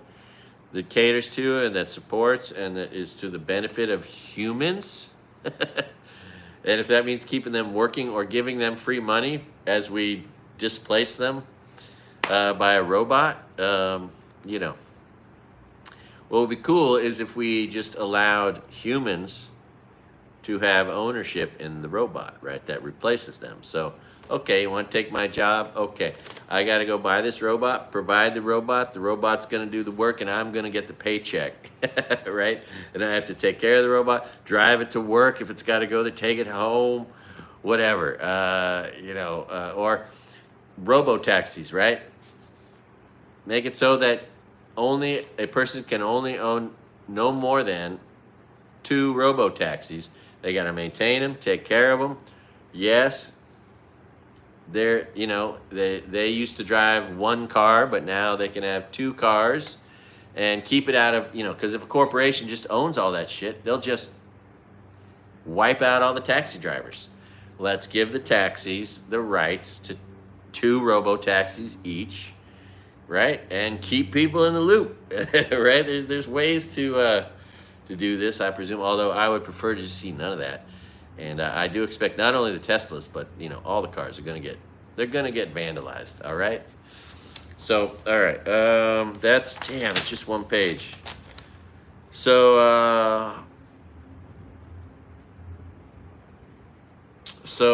A: that caters to and that supports and that is to the benefit of humans. And if that means keeping them working or giving them free money as we displace them by a robot, you know. What would be cool is if we just allowed humans to have ownership in the robot, right? That replaces them. So, okay, you want to take my job? Okay, I got to go buy this robot, provide the robot's going to do the work, and I'm going to get the paycheck, right? And I have to take care of the robot, drive it to work if it's got to go there, take it home, whatever, you know, or robo-taxis, right? Make it so that only a person can only own no more than 2 robo-taxis. They got to maintain them, take care of them. Yes, they're, you know, they used to drive 1 car, but now they can have 2 cars and keep it out of, you know, because if a corporation just owns all that shit, they'll just wipe out all the taxi drivers. Let's give the taxis the rights to 2 robo-taxis each, right? And keep people in the loop, right? There's ways to do this, I presume, although I would prefer to just see none of that. And I do expect not only the Teslas, but, you know, all the cars are going to get vandalized, all right? So, all right, that's, damn, it's just 1 page. So,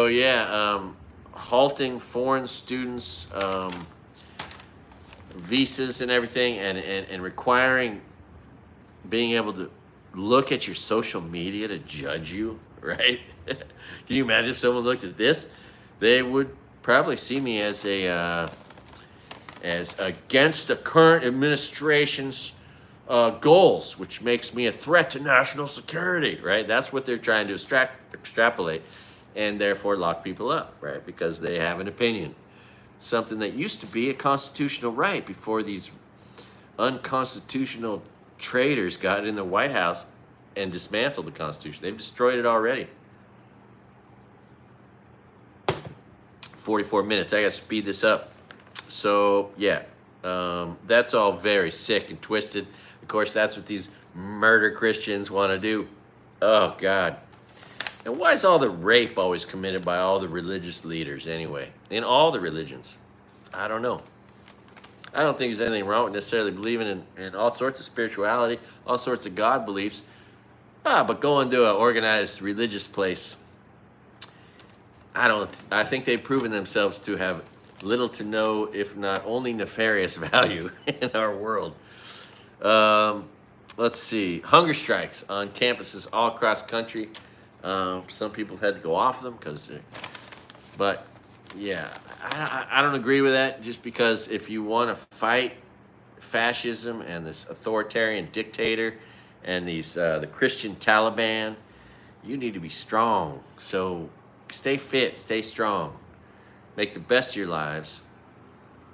A: yeah, halting foreign students' visas and everything, and requiring being able to look at your social media to judge you, right? Can you imagine if someone looked at this? They would probably see me as as against the current administration's goals, which makes me a threat to national security, right? That's what they're trying to extrapolate, and therefore lock people up, right? Because they have an opinion. Something that used to be a constitutional right before these unconstitutional traitors got in the White House and dismantle the Constitution. They've destroyed it already. 44 minutes. I got to speed this up. So, yeah, that's all very sick and twisted. Of course, that's what these murder Christians want to do. Oh, God. And why is all the rape always committed by all the religious leaders anyway? In all the religions? I don't know. I don't think there's anything wrong with necessarily believing in all sorts of spirituality, all sorts of God beliefs. But going to an organized religious place, I think they've proven themselves to have little to no, if not only nefarious value in our world. Let's see. Hunger strikes on campuses all across the country. Some people had to go off them but yeah, I don't agree with that, just because if you want to fight fascism and this authoritarian dictator and these the Christian Taliban, you need to be strong. So stay fit, stay strong, make the best of your lives,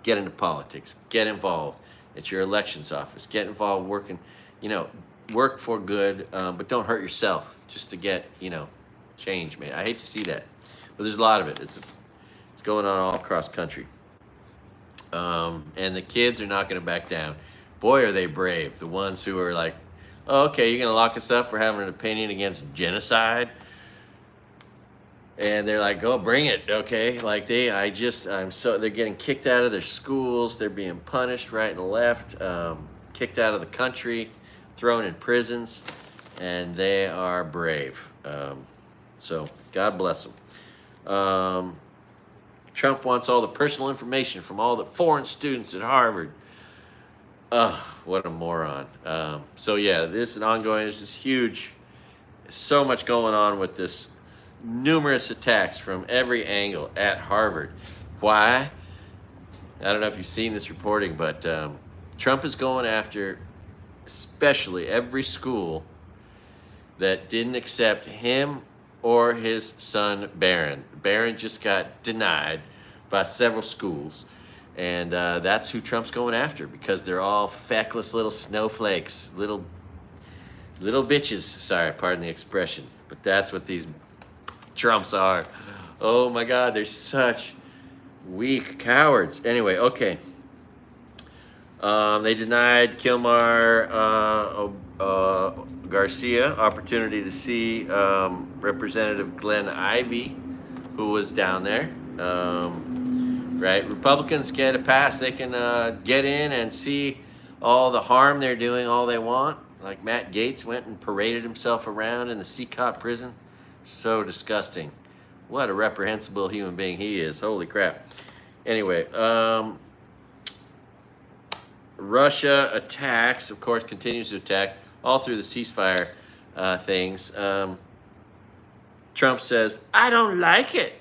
A: get into politics, get involved at your elections office, get involved working, work for good, but don't hurt yourself just to get, change, man. I hate to see that, but there's a lot of it. It's going on all across country. And the kids are not going to back down. Boy, are they brave. The ones who are like, oh, okay, you're going to lock us up for having an opinion against genocide? And they're like, go bring it, okay? Like they're getting kicked out of their schools. They're being punished right and left, kicked out of the country, thrown in prisons, and they are brave. So God bless them. Trump wants all the personal information from all the foreign students at Harvard. What a moron. So yeah, this is ongoing. There's this huge, so much going on with this, numerous attacks from every angle at Harvard. Why? I don't know if you've seen this reporting, but Trump is going after especially every school that didn't accept him or his son Barron. Barron just got denied by several schools, and that's who Trump's going after, because they're all feckless little snowflakes, little bitches. Sorry, pardon the expression, but that's what these Trumps are. Oh my God, they're such weak cowards. Anyway, okay. They denied Kilmar Garcia opportunity to see Representative Glenn Ivey, who was down there. Right, Republicans get a pass. They can get in and see all the harm they're doing all they want. Like Matt Gaetz went and paraded himself around in the Seacott prison. So disgusting. What a reprehensible human being he is. Holy crap. Anyway, Russia attacks, of course, continues to attack all through the ceasefire things. Trump says, I don't like it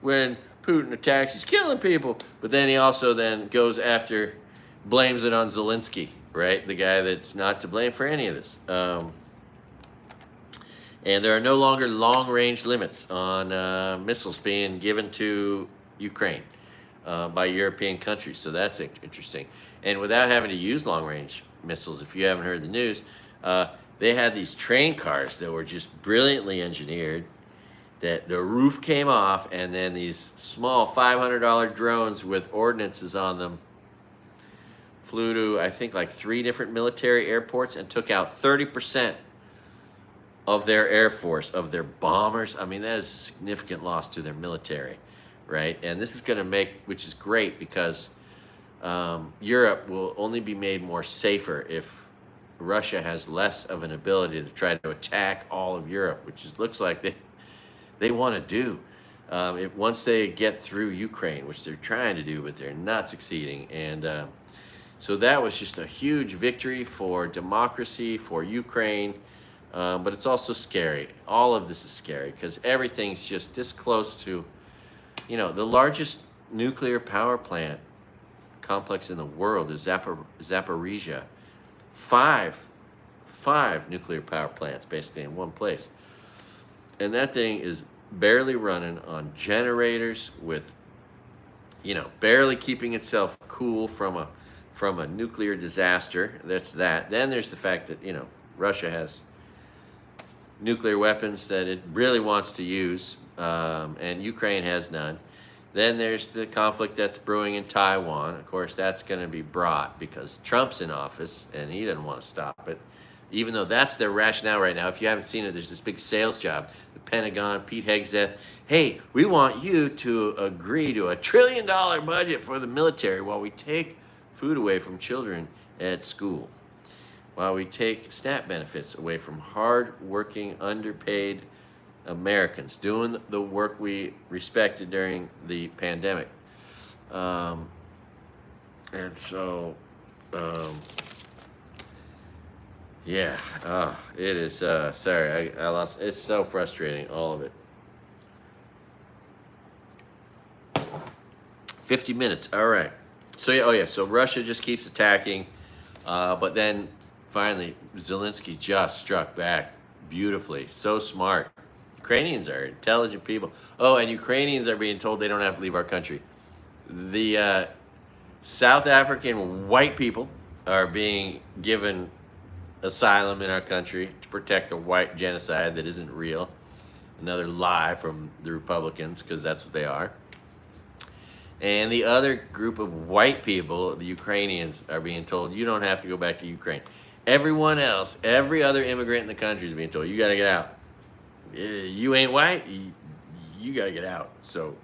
A: when Putin attacks. He's killing people. But then he also then goes after, blames it on Zelensky, right? The guy that's not to blame for any of this. And there are no longer long-range limits on missiles being given to Ukraine by European countries. So that's interesting. And without having to use long-range missiles, if you haven't heard the news, they had these train cars that were just brilliantly engineered, that the roof came off, and then these small $500 drones with ordnances on them flew to, I think, like 3 different military airports and took out 30% of their Air Force, of their bombers. I mean, that is a significant loss to their military, right? And this is going to make, which is great, because Europe will only be made more safer if Russia has less of an ability to try to attack all of Europe, which looks like they want to do. Once they get through Ukraine, which they're trying to do, but they're not succeeding. And so that was just a huge victory for democracy, for Ukraine. But it's also scary. All of this is scary because everything's just this close to, the largest nuclear power plant complex in the world is Zaporizhia. Five nuclear power plants basically in one place. And that thing is barely running on generators with, barely keeping itself cool from a nuclear disaster. That's that. Then there's the fact that, Russia has nuclear weapons that it really wants to use, and Ukraine has none. Then there's the conflict that's brewing in Taiwan. Of course, that's going to be brought because Trump's in office and he doesn't want to stop it. Even though that's their rationale right now. If you haven't seen it, there's this big sales job. The Pentagon, Pete Hegseth, hey, we want you to agree to $1 trillion budget for the military while we take food away from children at school, while we take SNAP benefits away from hard-working, underpaid Americans doing the work we respected during the pandemic. And so, yeah, it is, sorry, I lost, it's so frustrating, all of it. 50 minutes, all right. So, yeah, oh yeah, so Russia just keeps attacking, but then finally, Zelensky just struck back beautifully, so smart. Ukrainians are intelligent people. Oh, and Ukrainians are being told they don't have to leave our country. The South African white people are being given asylum in our country to protect a white genocide that isn't real. Another lie from the Republicans, because that's what they are. And the other group of white people, the Ukrainians, are being told, you don't have to go back to Ukraine. Everyone else, every other immigrant in the country is being told, you got to get out. You ain't white, you got to get out. So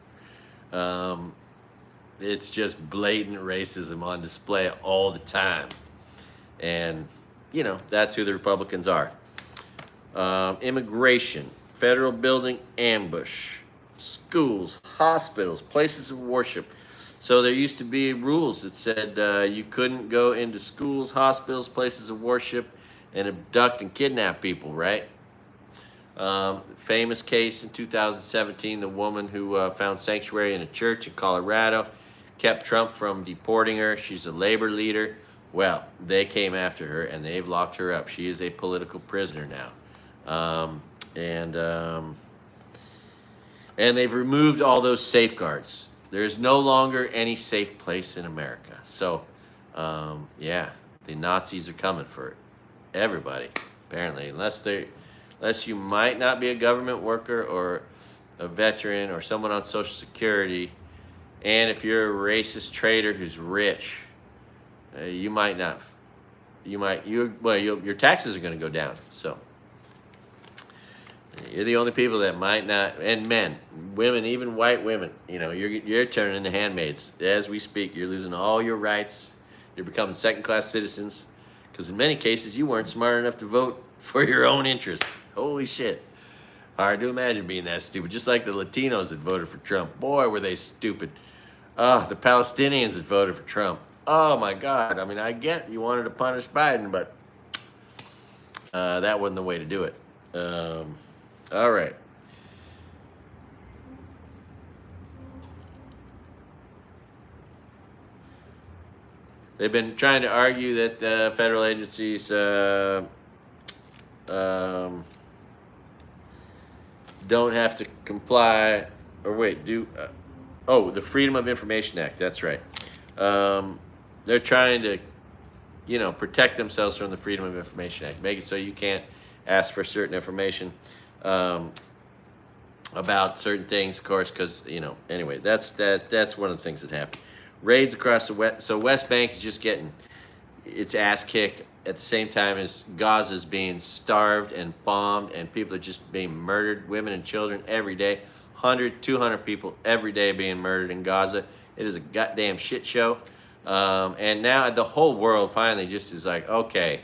A: it's just blatant racism on display all the time. And, you know, that's who the Republicans are. Immigration, federal building ambush, schools, hospitals, places of worship. So there used to be rules that said you couldn't go into schools, hospitals, places of worship, and abduct and kidnap people, right? Famous case in 2017, the woman who found sanctuary in a church in Colorado, kept Trump from deporting her. She's a labor leader. Well, they came after her and they've locked her up. She is a political prisoner now. And they've removed all those safeguards. There's no longer any safe place in America. So, yeah, the Nazis are coming for everybody, apparently, unless you might not be a government worker or a veteran or someone on Social Security, and if you're a racist traitor who's rich, you might not. Your taxes are going to go down. So you're the only people that might not. And men, women, even white women, you know, you're turning into handmaids as we speak. You're losing all your rights. You're becoming second-class citizens because in many cases you weren't smart enough to vote for your own interests. Holy shit. Hard to imagine being that stupid. Just like the Latinos that voted for Trump. Boy, were they stupid. The Palestinians that voted for Trump. Oh, my God. I mean, I get you wanted to punish Biden, but that wasn't the way to do it. All right. They've been trying to argue that federal agencies don't have to comply, or wait, the Freedom of Information Act, that's right. They're trying to, you know, protect themselves from the Freedom of Information Act, make it so you can't ask for certain information about certain things, of course, because, you know, anyway, that's one of the things that happened. Raids across the West Bank is just getting its ass kicked at the same time as Gaza is being starved and bombed and people are just being murdered, women and children every day. 100, 200 people every day being murdered in Gaza. It is a goddamn shit show. And now the whole world finally just is like, okay,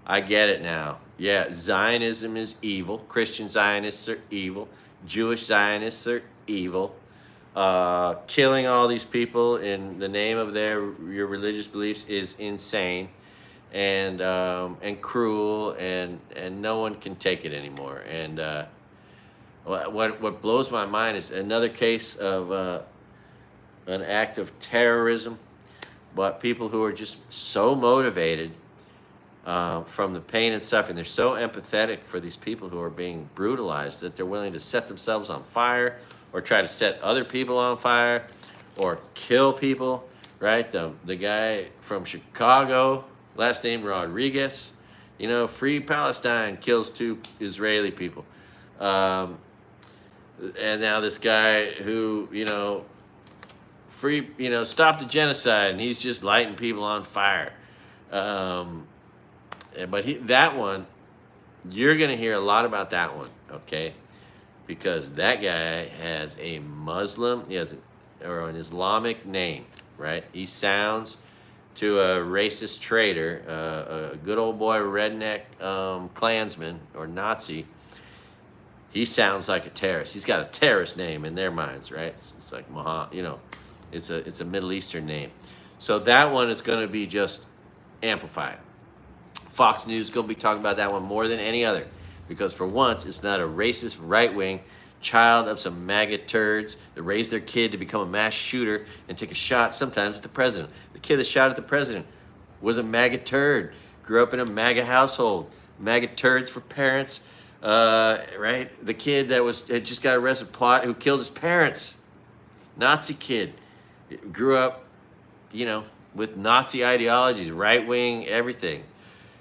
A: I get it now. Yeah, Zionism is evil. Christian Zionists are evil. Jewish Zionists are evil. Killing all these people in the name of your religious beliefs is insane and cruel, and no one can take it anymore. And what blows my mind is another case of an act of terrorism, but people who are just so motivated from the pain and suffering. They're so empathetic for these people who are being brutalized that they're willing to set themselves on fire or try to set other people on fire or kill people, right? The guy from Chicago, last name Rodriguez, You know, free Palestine, kills 2 Israeli people. And now this guy who, you know, stop the genocide, and he's just lighting people on fire. But that one, you're going to hear a lot about that one, okay? Because that guy has a Muslim, or an Islamic name, right? He sounds to a racist traitor, a good old boy redneck Klansman or Nazi. He sounds like a terrorist. He's got a terrorist name in their minds, right? It's like Muhammad, you know, it's a Middle Eastern name. So that one is going to be just amplified. Fox News is going to be talking about that one more than any other, because for once, it's not a racist right-wing child of some MAGA turds that raised their kid to become a mass shooter and take a shot sometimes at the president. The kid that shot at the president was a MAGA turd, grew up in a MAGA household, MAGA turds for parents, right? The kid that had just got arrested, who killed his parents, Nazi kid, grew up, you know, with Nazi ideologies, right-wing, everything,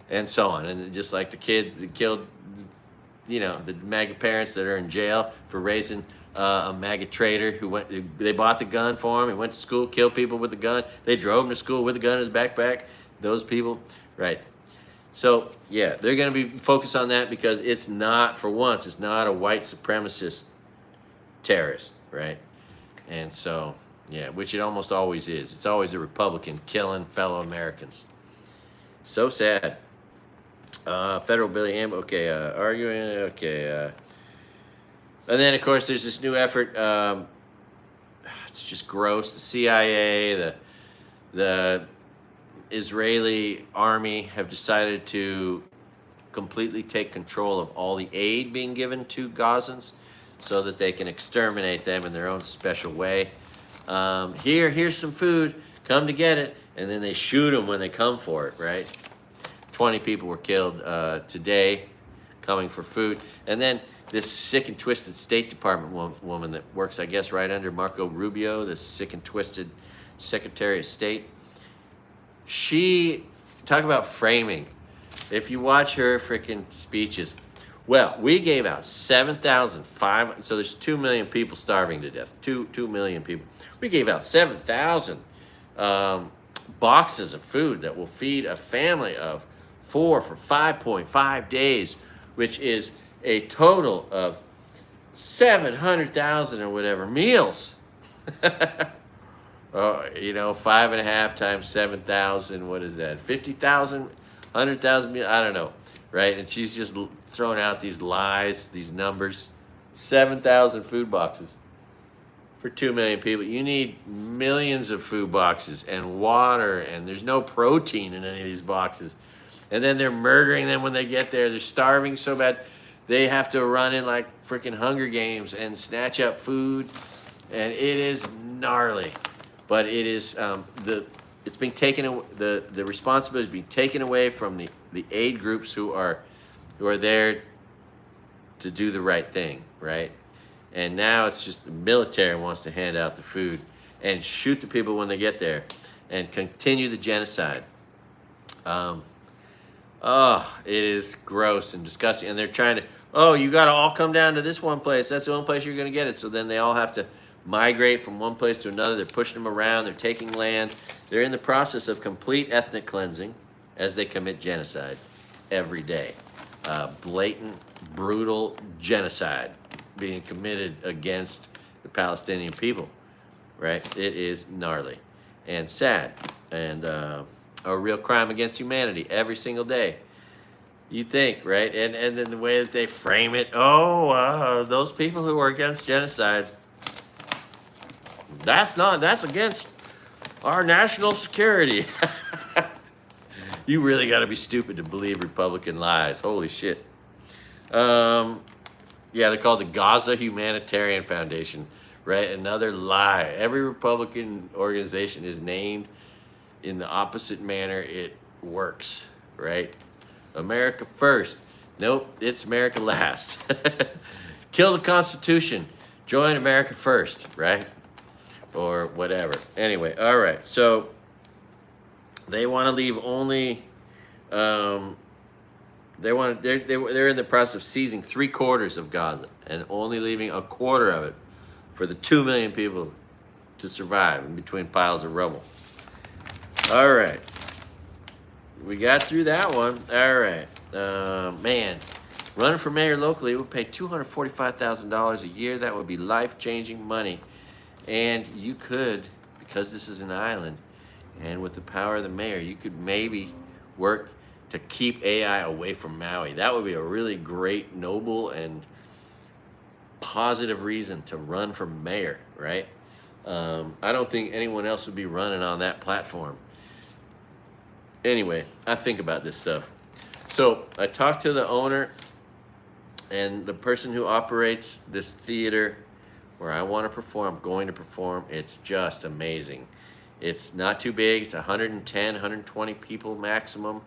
A: and so on. And just like the kid that killed, you know, the MAGA parents that are in jail for raising a MAGA traitor they bought the gun for him. He went to school, killed people with the gun. They drove him to school with the gun in his backpack. Those people, right? So, yeah, they're going to be focused on that because it's not, for once, it's not a white supremacist terrorist, right? And so, yeah, which it almost always is. It's always a Republican killing fellow Americans. So sad. Federal Billy arguing, okay. And then, of course, there's this new effort. It's just gross. The CIA, the Israeli army have decided to completely take control of all the aid being given to Gazans so that they can exterminate them in their own special way. Here's some food, come to get it, and then they shoot them when they come for it, right? 20 people were killed today coming for food. And then this sick and twisted State Department woman that works, I guess, right under Marco Rubio, this sick and twisted Secretary of State. She, talk about framing. If you watch her freaking speeches, well, we gave out 7,500, so there's 2 million people starving to death, 2 million people. We gave out 7,000 boxes of food that will feed a family of 4 for 5.5 days, which is a total of 700,000 or whatever meals. You know, 5.5 times 7,000, what is that? 50,000, 100,000 meals, I don't know, right? And she's just throwing out these lies, these numbers. 7,000 food boxes for 2 million people. You need millions of food boxes and water, and there's no protein in any of these boxes. And then they're murdering them when they get there. They're starving so bad they have to run in like freaking Hunger Games and snatch up food, and it is gnarly. But it is it's being taken, the responsibility is being taken away from the aid groups who are there to do the right thing, right? And now it's just the military wants to hand out the food and shoot the people when they get there and continue the genocide. It is gross and disgusting. And they're trying to, you got to all come down to this one place. That's the only place you're going to get it. So then they all have to migrate from one place to another. They're pushing them around. They're taking land. They're in the process of complete ethnic cleansing as they commit genocide every day. Blatant, brutal genocide being committed against the Palestinian people, right? It is gnarly and sad and a real crime against humanity every single day. You think, right? And then the way that they frame it, those people who are against genocide, that's against our national security. You really got to be stupid to believe Republican lies. Holy shit. Yeah, they're called the Gaza Humanitarian Foundation, right? Another lie. Every Republican organization is named in the opposite manner it works, right? America first. Nope, it's America last. Kill the Constitution. Join America first, right? Or whatever. Anyway, all right. So they want to leave only They're in the process of seizing 3/4 of Gaza and only leaving a quarter of it for the 2 million people to survive in between piles of rubble. All right, we got through that one. All right, man, running for mayor locally would pay $245,000 a year. That would be life-changing money, and you could, because this is an island, and with the power of the mayor, you could maybe work to keep AI away from Maui. That would be a really great, noble, and positive reason to run for mayor, right? I don't think anyone else would be running on that platform. Anyway, I think about this stuff. So I talked to the owner and the person who operates this theater where I want to perform, going to perform. It's just amazing. It's not too big. It's 110, 120 people maximum.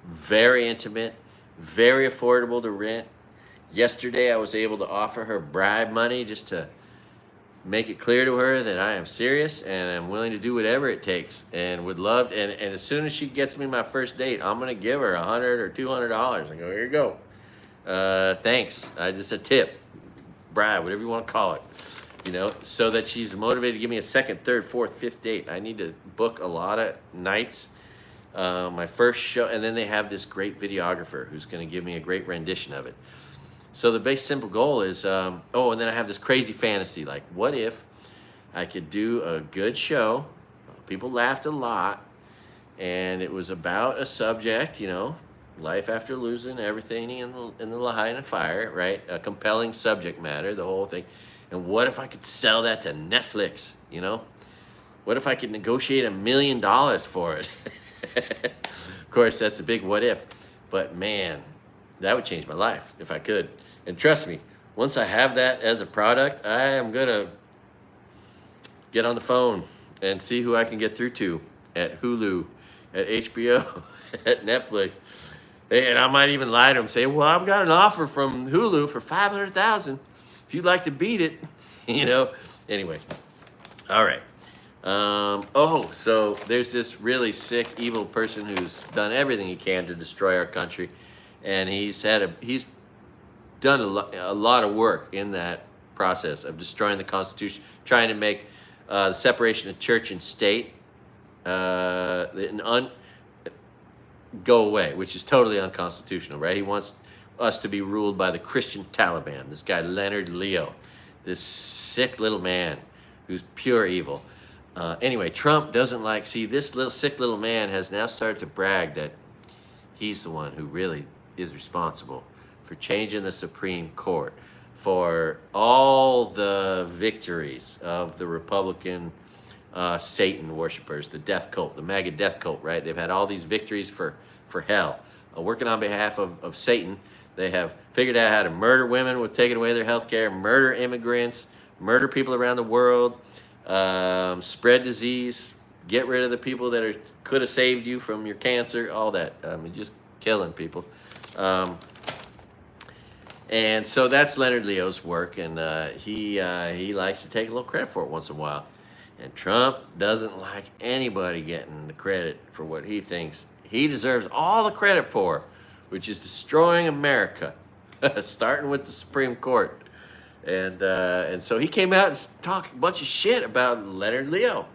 A: Very intimate, very affordable to rent. Yesterday, I was able to offer her bribe money just to make it clear to her that I am serious and I'm willing to do whatever it takes, and would love. And as soon as she gets me my first date, I'm gonna give her $100 or $200 and go, here you go. Thanks. Just a tip, bribe, whatever you want to call it. You know, so that she's motivated to give me a second, third, fourth, fifth date. I need to book a lot of nights. My first show, and then they have this great videographer who's going to give me a great rendition of it. So the base simple goal is, and then I have this crazy fantasy, like, what if I could do a good show? People laughed a lot, and it was about a subject, you know, life after losing everything in the Lahaina fire, right? A compelling subject matter, the whole thing. And what if I could sell that to Netflix, you know? What if I could negotiate $1 million for it? Of course, that's a big what if, but man, that would change my life if I could. And trust me, once I have that as a product, I am gonna get on the phone and see who I can get through to at Hulu, at HBO, at Netflix. And I might even lie to them, say, well, I've got an offer from Hulu for $500,000 if you'd like to beat it, you know. Anyway, all right. So there's this really sick, evil person who's done everything he can to destroy our country, and he's done a lot of work in that process of destroying the Constitution, trying to make the separation of church and state go away, which is totally unconstitutional, right? He wants us to be ruled by the Christian Taliban. This guy Leonard Leo, this sick little man who's pure evil. Anyway, Trump doesn't this little sick little man has now started to brag that he's the one who really is responsible for changing the Supreme Court, for all the victories of the Republican Satan worshipers, the death cult, the MAGA death cult, right? They've had all these victories for hell. Working on behalf of Satan, they have figured out how to murder women with taking away their health care, murder immigrants, murder people around the world, spread disease, get rid of the people that could have saved you from your cancer, all that. Just killing people. And so that's Leonard Leo's work, and he likes to take a little credit for it once in a while. And Trump doesn't like anybody getting the credit for what he thinks he deserves all the credit for, which is destroying America, starting with the Supreme Court. And so he came out and talked a bunch of shit about Leonard Leo.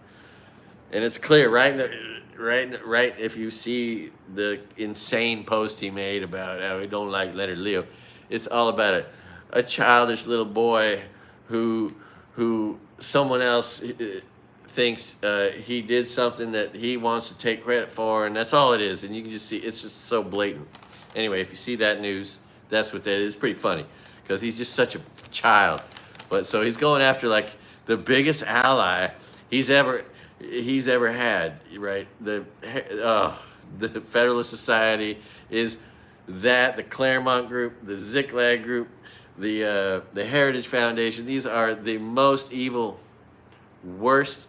A: And it's clear, right? If you see the insane post he made about how he don't like Leonard Leo, it's all about a childish little boy who someone else thinks he did something that he wants to take credit for, and that's all it is. And you can just see, it's just so blatant. Anyway, if you see that news, that's what that is. It's pretty funny because he's just such a child. But so he's going after like the biggest ally he's ever had, right? The Federalist Society is that, the Claremont Group, the Ziklag Group, the Heritage Foundation. These are the most evil, worst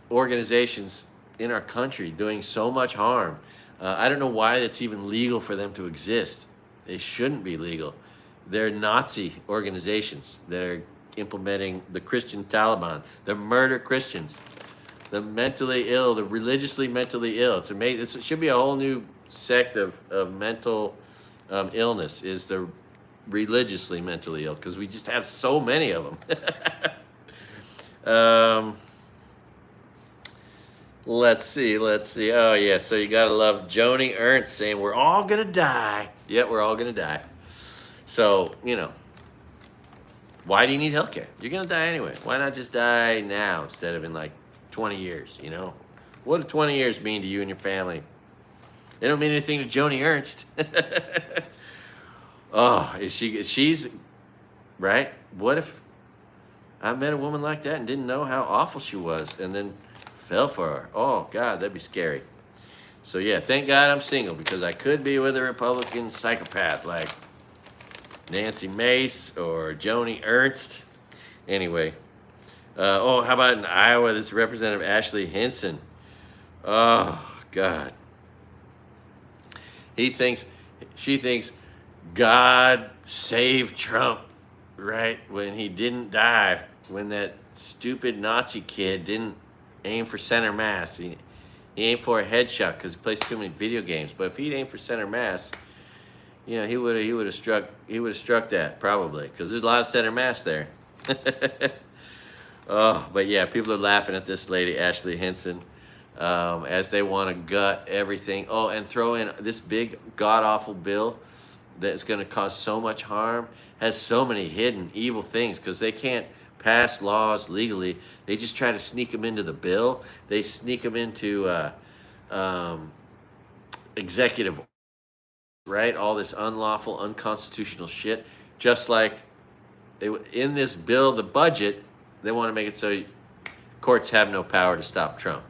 A: organizations in our country, doing so much harm. I don't know why it's even legal for them to exist. They shouldn't be legal. They're Nazi organizations that are implementing the Christian Taliban. They murder Christians, the mentally ill, the religiously mentally ill. It's amazing. It should be a whole new sect of mental illness is the religiously mentally ill, because we just have so many of them. Let's see. Oh, yeah. So you got to love Joni Ernst saying, we're all going to die. Yeah, we're all going to die. So, why do you need healthcare? You're going to die anyway. Why not just die now instead of in like 20 years, What do 20 years mean to you and your family? They don't mean anything to Joni Ernst. Oh, she's, right? What if I met a woman like that and didn't know how awful she was and then fell for her? Oh, God, that'd be scary. So, yeah, thank God I'm single, because I could be with a Republican psychopath like Nancy Mace or Joni Ernst. Anyway. How about in Iowa, this Representative Ashley Hinson? Oh, God. She thinks God saved Trump, right? When he didn't die, when that stupid Nazi kid didn't aim for center mass. He aimed for a headshot because he plays too many video games. But if he'd aimed for center mass, he would have struck that probably, because there's a lot of center mass there. Oh, but yeah, people are laughing at this lady, Ashley Hinson, as they want to gut everything. Oh, and throw in this big god-awful bill that's going to cause so much harm, has so many hidden evil things, because they can't pass laws legally. They just try to sneak them into the bill. They sneak them into executive, right? All this unlawful, unconstitutional shit. Just like in this bill, the budget, they want to make it so courts have no power to stop Trump.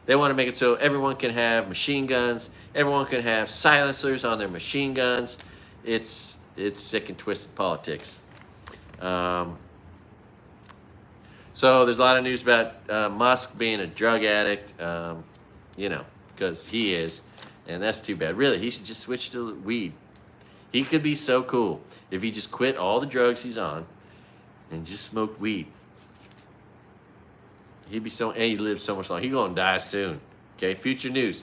A: They want to make it so everyone can have machine guns. Everyone can have silencers on their machine guns. It's sick and twisted politics. So there's a lot of news about Musk being a drug addict, because he is, and that's too bad. Really, he should just switch to weed. He could be so cool if he just quit all the drugs he's on and just smoked weed. He'd be and he lives so much longer. He's gonna die soon. Okay, future news.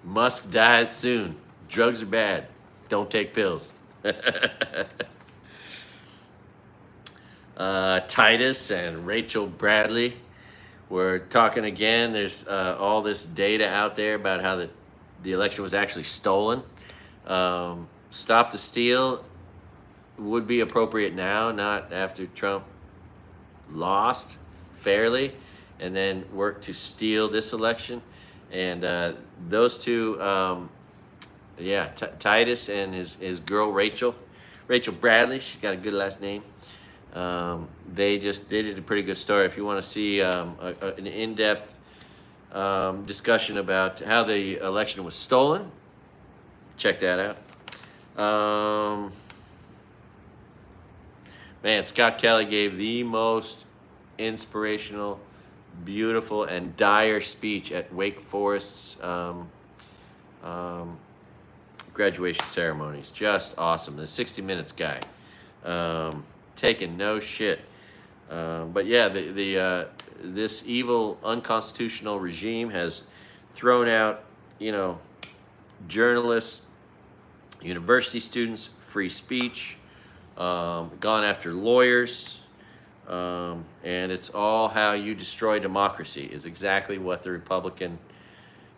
A: Musk dies soon. Drugs are bad. Don't take pills. Titus and Rachel Bradley were talking again. There's all this data out there about how the election was actually stolen. Stop the steal would be appropriate now, not after Trump lost fairly and then worked to steal this election. And those two, Titus and his girl Rachel Bradley, she's got a good last name. They did a pretty good story. If you want to see an in-depth discussion about how the election was stolen, check that out. Man, Scott Kelly gave the most inspirational, beautiful, and dire speech at Wake Forest's graduation ceremonies. Just awesome. The 60 Minutes guy, taking no shit. But yeah, this evil, unconstitutional regime has thrown out, journalists, university students, free speech, gone after lawyers, and it's all how you destroy democracy is exactly what the Republican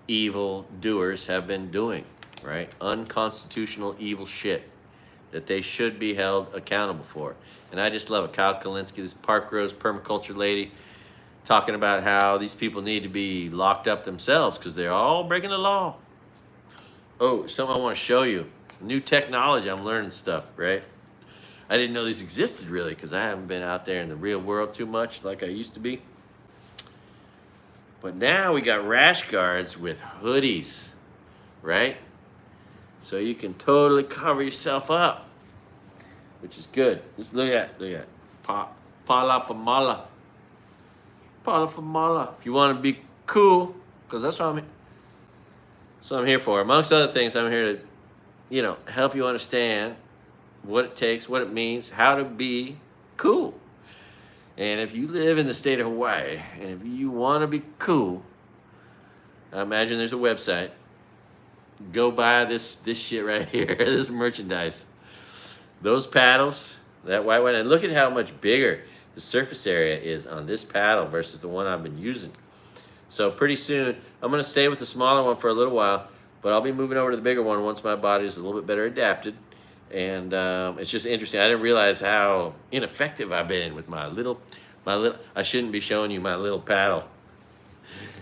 A: evil doers have been doing, right? Unconstitutional evil shit that they should be held accountable for. And I just love it. Kyle Kalinske, this Park Rose permaculture lady, talking about how these people need to be locked up themselves because they're all breaking the law. Oh, something I want to show you. New technology. I'm learning stuff, right? I didn't know these existed really because I haven't been out there in the real world too much like I used to be. But now we got rash guards with hoodies, right? So you can totally cover yourself up, which is good. Just look at Pala Famala. Pala Famala. If you want to be cool, because that's what I'm here for. Amongst other things, I'm here to, help you understand what it takes, what it means, how to be cool. And if you live in the state of Hawaii, and if you want to be cool, I imagine there's a website, go buy this shit right here. This merchandise. Those paddles, that white one, and look at how much bigger the surface area is on this paddle versus the one I've been using. So pretty soon, I'm going to stay with the smaller one for a little while, but I'll be moving over to the bigger one once my body is a little bit better adapted. And it's just interesting. I didn't realize how ineffective I've been with my little, I shouldn't be showing you my little paddle.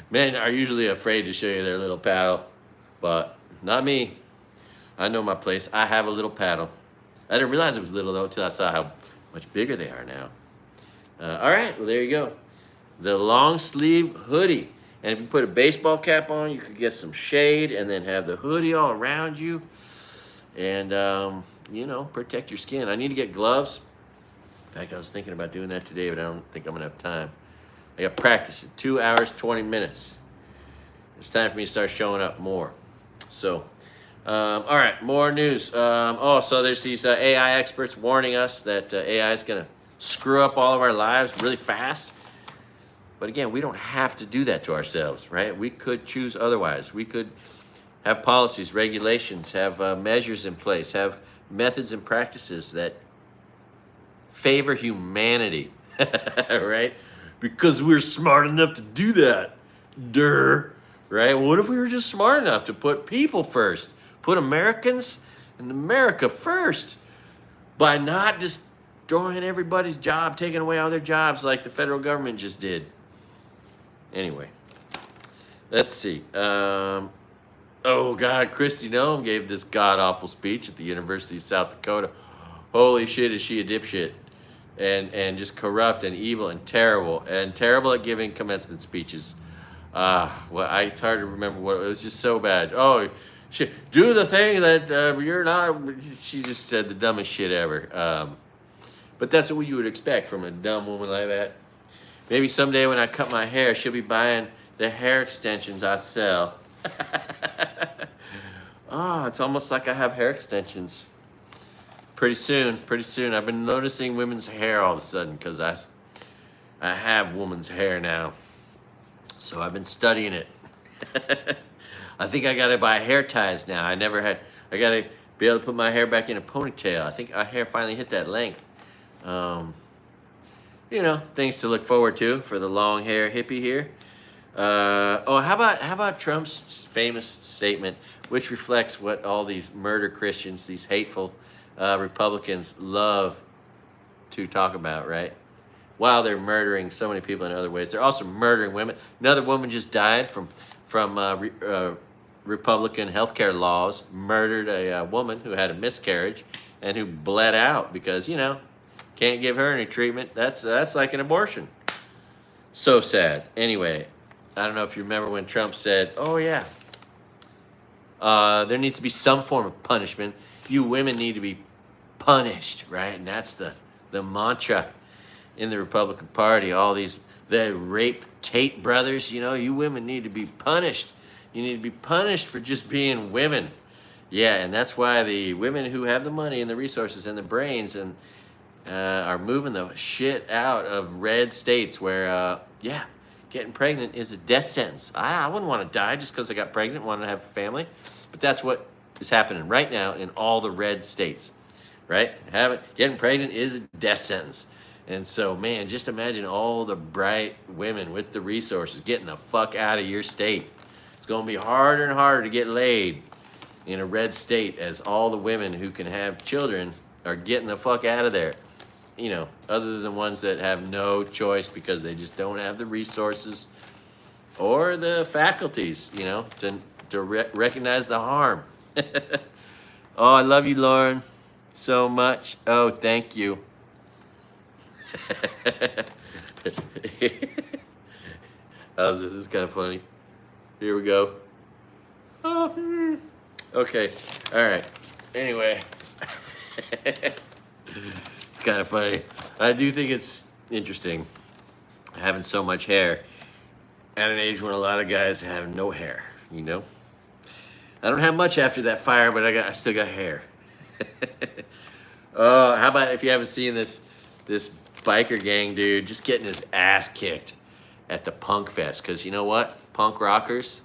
A: Men are usually afraid to show you their little paddle, but not me. I know my place. I have a little paddle. I didn't realize it was little though until I saw how much bigger they are now. All right, well there you go. The long sleeve hoodie. And if you put a baseball cap on, you could get some shade and then have the hoodie all around you. And, you know, protect your skin. I need to get gloves. In fact, I was thinking about doing that today, but I don't think I'm going to have time. I got practice in 2 hours, 20 minutes. It's time for me to start showing up more. So, all right, more news. So there's these AI experts warning us that AI is going to screw up all of our lives really fast. But again, we don't have to do that to ourselves, right? We could choose otherwise. We could have policies, regulations, have measures in place, have methods and practices that favor humanity, right? Because we're smart enough to do that. Durr, right? What if we were just smart enough to put people first, put Americans and America first by not destroying everybody's job, taking away all their jobs like the federal government just did? Anyway, let's see. Oh, God, Kristi Noem gave this god-awful speech at the University of South Dakota. Holy shit, is she a dipshit. And just corrupt and evil and terrible at giving commencement speeches. Well, it's hard to remember what it was. Just so bad. Oh, shit, do the thing that you're not. She just said the dumbest shit ever. But that's what you would expect from a dumb woman like that. Maybe someday when I cut my hair, she'll be buying the hair extensions I sell. Oh, it's almost like I have hair extensions. Pretty soon. I've been noticing women's hair all of a sudden because I have woman's hair now. So I've been studying it. I think I got to buy hair ties now. I got to be able to put my hair back in a ponytail. I think our hair finally hit that length. You know, things to look forward to for the long hair hippie here. How about Trump's famous statement, which reflects what all these murder Christians, these hateful Republicans love to talk about, right? While they're murdering so many people in other ways, they're also murdering women. Another woman just died from Republican healthcare laws, murdered a woman who had a miscarriage and who bled out because, you know, can't give her any treatment. That's like an abortion. So sad. Anyway, I don't know if you remember when Trump said, oh yeah, there needs to be some form of punishment. You women need to be punished, right? And that's the mantra in the Republican Party. All the rape Tate brothers, you know, you women need to be punished. You need to be punished for just being women. Yeah, and that's why the women who have the money and the resources and the brains and are moving the shit out of red states where, getting pregnant is a death sentence. I wouldn't want to die just because I got pregnant, want to have a family. But that's what is happening right now in all the red states, right? Getting pregnant is a death sentence. And so, man, just imagine all the bright women with the resources getting the fuck out of your state. It's going to be harder and harder to get laid in a red state as all the women who can have children are getting the fuck out of there. You know, other than the ones that have no choice because they just don't have the resources or the faculties, you know, to recognize the harm. Oh, I love you, Lauren, so much. Oh, thank you. This is kind of funny. Here we go. Oh, okay. All right. Anyway. It's kind of funny. I do think it's interesting having so much hair at an age when a lot of guys have no hair, you know? I don't have much after that fire, but I still got hair. How about if you haven't seen this biker gang dude just getting his ass kicked at the punk fest? Because you know what? Punk rockers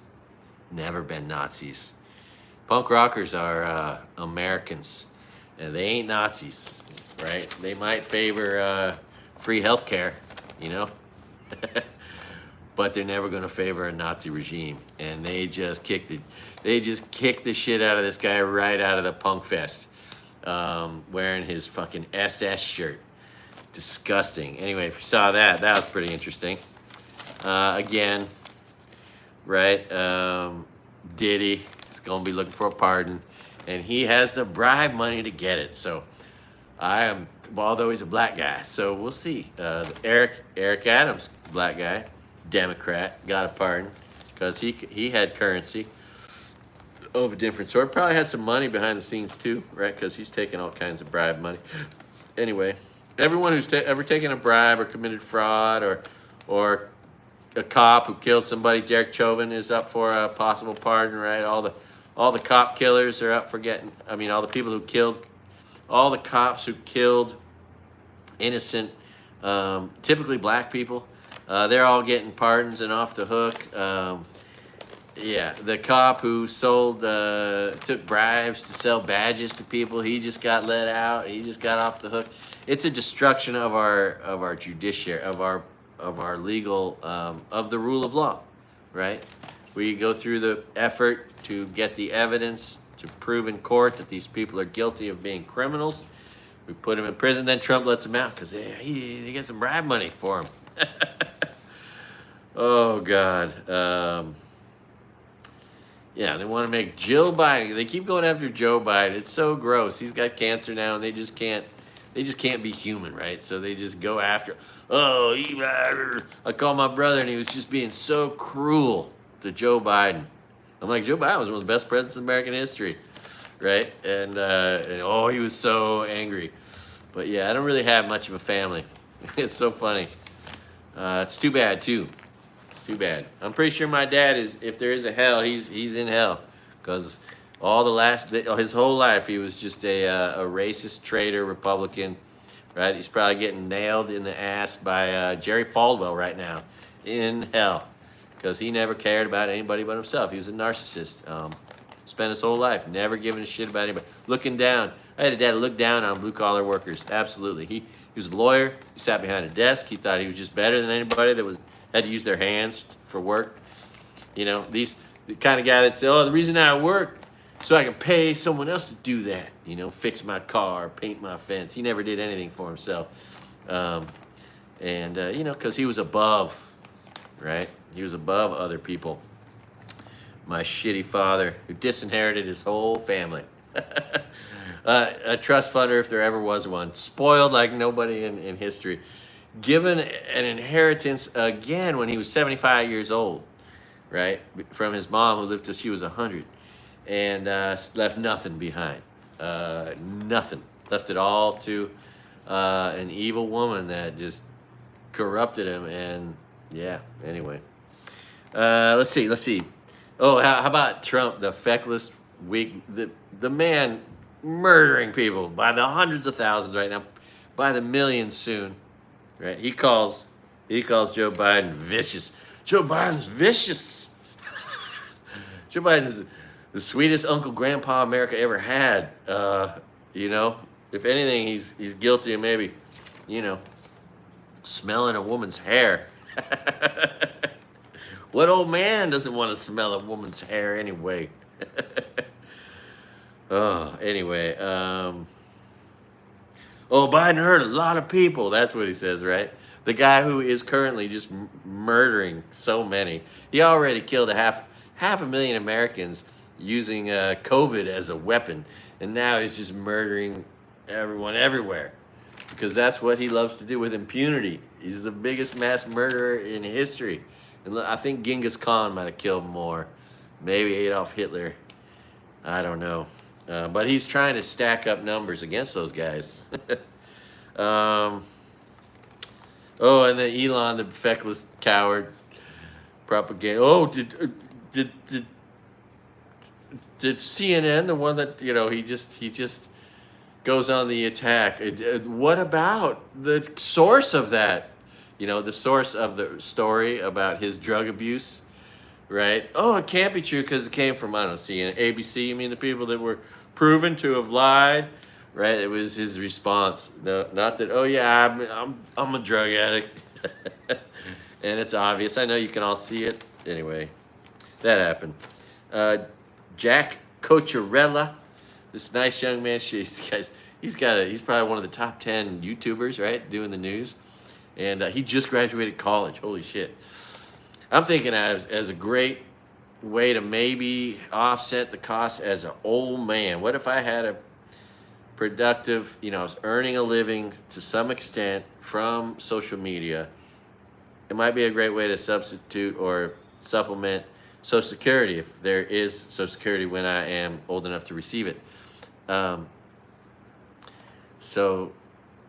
A: never been Nazis. Punk rockers are Americans, and they ain't Nazis, right? They might favor free health care, you know, but they're never going to favor a Nazi regime. And they just kicked the shit out of this guy right out of the punk fest, wearing his fucking SS shirt. Disgusting. Anyway, if you saw that, that was pretty interesting. Again, right? Diddy is going to be looking for a pardon, and he has the bribe money to get it. So although he's a black guy, so we'll see. Eric Adams, black guy, Democrat, got a pardon because he had currency of a different sort. Probably had some money behind the scenes too, right? Because he's taking all kinds of bribe money. Anyway, everyone who's ever taken a bribe or committed fraud or a cop who killed somebody, Derek Chauvin is up for a possible pardon, right? All the cop killers are up for getting. I mean, all the people who killed, all the cops who killed innocent, typically black people, they're all getting pardons and off the hook. Yeah, the cop who took bribes to sell badges to people, he just got let out. He just got off the hook. It's a destruction of our judiciary, of our legal, of the rule of law, right? We go through the effort to get the evidence to prove in court that these people are guilty of being criminals. We put them in prison, then Trump lets them out because he gets some bribe money for him. Oh, God. Yeah, they want to make Jill Biden. They keep going after Joe Biden. It's so gross. He's got cancer now, and they just can't be human, right? So they just go after. Oh, I called my brother, and he was just being so cruel to Joe Biden. I'm like, Joe Biden was one of the best presidents in American history, right? And oh, he was so angry. But yeah, I don't really have much of a family. It's so funny. It's too bad too. Too bad. I'm pretty sure my dad is, if there is a hell, he's in hell, because his whole life he was just a racist traitor Republican, right? He's probably getting nailed in the ass by Jerry Falwell right now, in hell, because he never cared about anybody but himself. He was a narcissist. Spent his whole life never giving a shit about anybody, looking down. I had a dad look down on blue collar workers. Absolutely. He was a lawyer. He sat behind a desk. He thought he was just better than anybody that had to use their hands for work. You know, the kind of guy that said, oh, the reason I work so I can pay someone else to do that, you know, fix my car, paint my fence. He never did anything for himself. You know, because he was above, right? He was above other people. My shitty father, who disinherited his whole family. A trust funder, if there ever was one. Spoiled like nobody in history. Given an inheritance again when he was 75 years old, right? From his mom, who lived till she was 100, and left nothing behind. Nothing. Left it all to an evil woman that just corrupted him. And yeah, anyway. Let's see. Oh, how about Trump, the feckless, weak, the man murdering people by the hundreds of thousands right now, by the millions soon. Right? He calls Joe Biden vicious. Joe Biden's vicious. Joe Biden's the sweetest Uncle Grandpa America ever had. You know, if anything, he's guilty of maybe, you know, smelling a woman's hair. What old man doesn't want to smell a woman's hair anyway? Oh, anyway. Oh, Biden hurt a lot of people. That's what he says, right? The guy who is currently just murdering so many. He already killed half a million Americans using COVID as a weapon. And now he's just murdering everyone everywhere. Because that's what he loves to do with impunity. He's the biggest mass murderer in history. And I think Genghis Khan might have killed more. Maybe Adolf Hitler. I don't know. But he's trying to stack up numbers against those guys. Oh, and then Elon, the feckless coward, propaganda. Oh, did CNN, the one that, you know, he just goes on the attack. What about the source of that? You know, the source of the story about his drug abuse, right? Oh, it can't be true because it came from, I don't know, CNN, ABC. You mean the people that were proven to have lied, right? It was his response. No, not that. Oh yeah, I'm a drug addict, and it's obvious. I know you can all see it. Anyway, that happened. Jack Cocciarella, this nice young man. He's probably one of the top 10 YouTubers, right, doing the news, and he just graduated college. Holy shit! I'm thinking as a great way to maybe offset the cost as an old man. What if I had a productive, I was earning a living to some extent from social media? It might be a great way to substitute or supplement Social Security, if there is Social Security when I am old enough to receive it. So,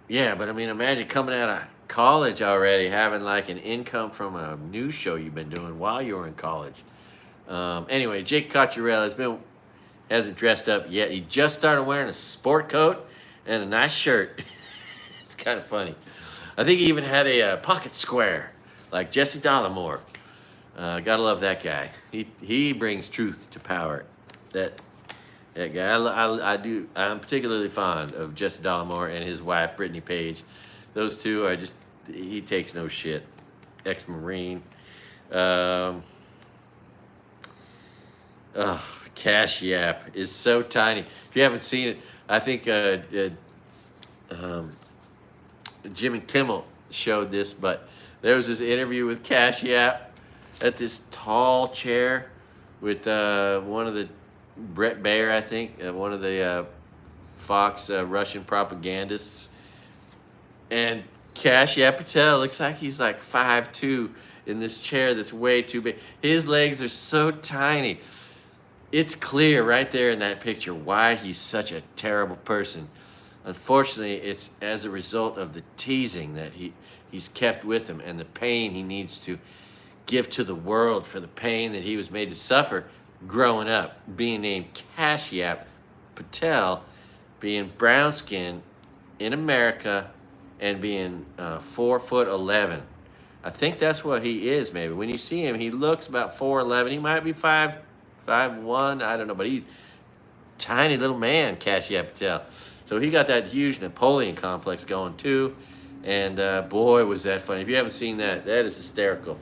A: yeah, but I mean, imagine coming out of college already, having like an income from a news show you've been doing while you were in college. Anyway, Jake Cocciarella hasn't dressed up yet. He just started wearing a sport coat and a nice shirt. It's kind of funny. I think he even had a pocket square, like Jesse Dollamore. Gotta love that guy. He brings truth to power. That guy. I'm particularly fond of Jesse Dollamore and his wife Brittany Page. Those two are just. He takes no shit. Ex-Marine. Cash App is so tiny. If you haven't seen it, I think Jimmy Kimmel showed this, but there was this interview with Cash App at this tall chair with one of the Brett Baer, I think, one of the Fox Russian propagandists, and Cash App Patel looks like he's like 5'2" in this chair that's way too big. His legs are so tiny. It's clear right there in that picture why he's such a terrible person. Unfortunately, it's as a result of the teasing that he's kept with him and the pain he needs to give to the world for the pain that he was made to suffer growing up, being named Cash App Patel, being brown-skinned in America, and being 4'11". I think that's what he is, maybe. When you see him, he looks about 4'11". He might be 5'1", I don't know, but he's tiny little man, Cash App Patel. So he got that huge Napoleon complex going too, and boy, was that funny. If you haven't seen that, that is hysterical.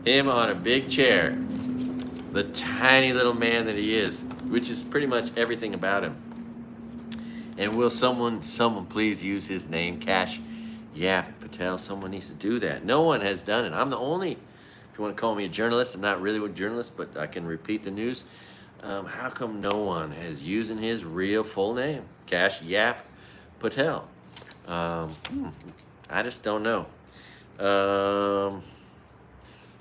A: Him on a big chair, the tiny little man that he is, which is pretty much everything about him. And will someone please use his name, Cash App Patel? Someone needs to do that. No one has done it. I'm the only, if you want to call me a journalist, I'm not really a journalist, but I can repeat the news. How come no one is using his real full name, Cash App Patel? I just don't know.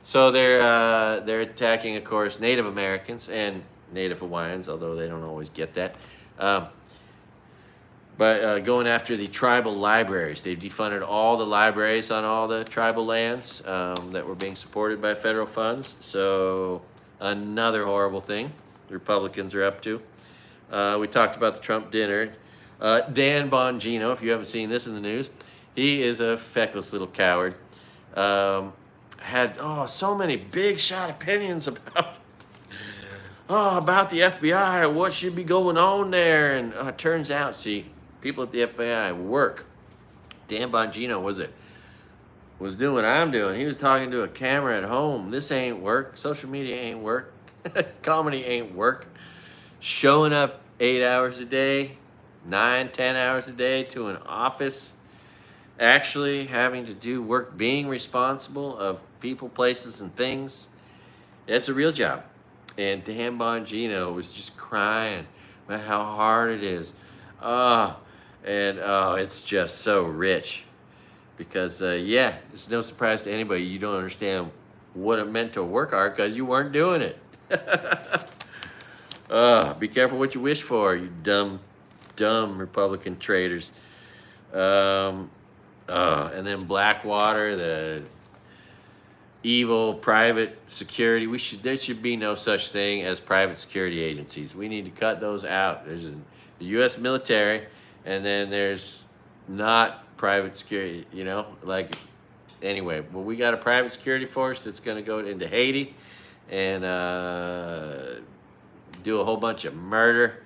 A: So they're attacking, of course, Native Americans and Native Hawaiians, although they don't always get that. But going after the tribal libraries. They've defunded all the libraries on all the tribal lands that were being supported by federal funds. So another horrible thing the Republicans are up to. We talked about the Trump dinner. Dan Bongino, if you haven't seen this in the news, he is a feckless little coward. Had so many big shot opinions about the FBI, what should be going on there, and it turns out, see, people at the FBI work. Dan Bongino was doing what I'm doing. He was talking to a camera at home. This ain't work. Social media ain't work. Comedy ain't work. Showing up 8 hours a day, 9, 10 hours a day to an office, actually having to do work, being responsible of people, places, and things. It's a real job. And Dan Bongino was just crying about how hard it is. It's just so rich. Because, it's no surprise to anybody you don't understand what it meant to work hard because you weren't doing it. Be careful what you wish for, you dumb Republican traitors. And then Blackwater, the evil private security. There should be no such thing as private security agencies. We need to cut those out. There's the U.S. military, and then there's not private security, anyway. Well, we got a private security force that's going to go into Haiti and do a whole bunch of murder.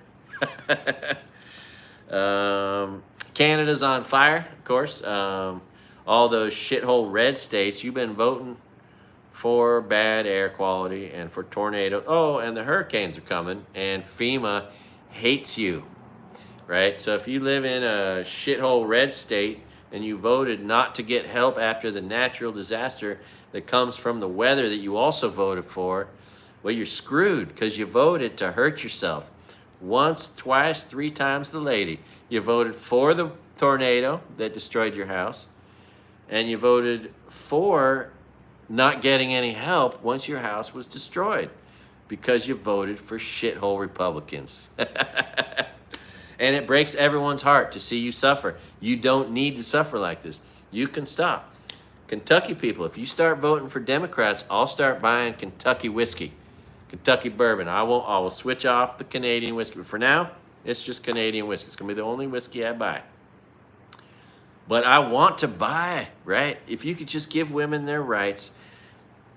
A: Canada's on fire, of course. All those shithole red states, you've been voting for bad air quality and for tornadoes. Oh, and the hurricanes are coming, and FEMA hates you, right? So if you live in a shithole red state and you voted not to get help after the natural disaster that comes from the weather that you also voted for, well, you're screwed because you voted to hurt yourself. Once, twice, 3 times the lady. You voted for the tornado that destroyed your house, and you voted for not getting any help once your house was destroyed because you voted for shithole Republicans. And it breaks everyone's heart to see you suffer. You don't need to suffer like this. You can stop. Kentucky people, if you start voting for Democrats, I'll start buying Kentucky whiskey, Kentucky bourbon. I will switch off the Canadian whiskey. But for now, it's just Canadian whiskey. It's going to be the only whiskey I buy. But I want to buy, right? If you could just give women their rights,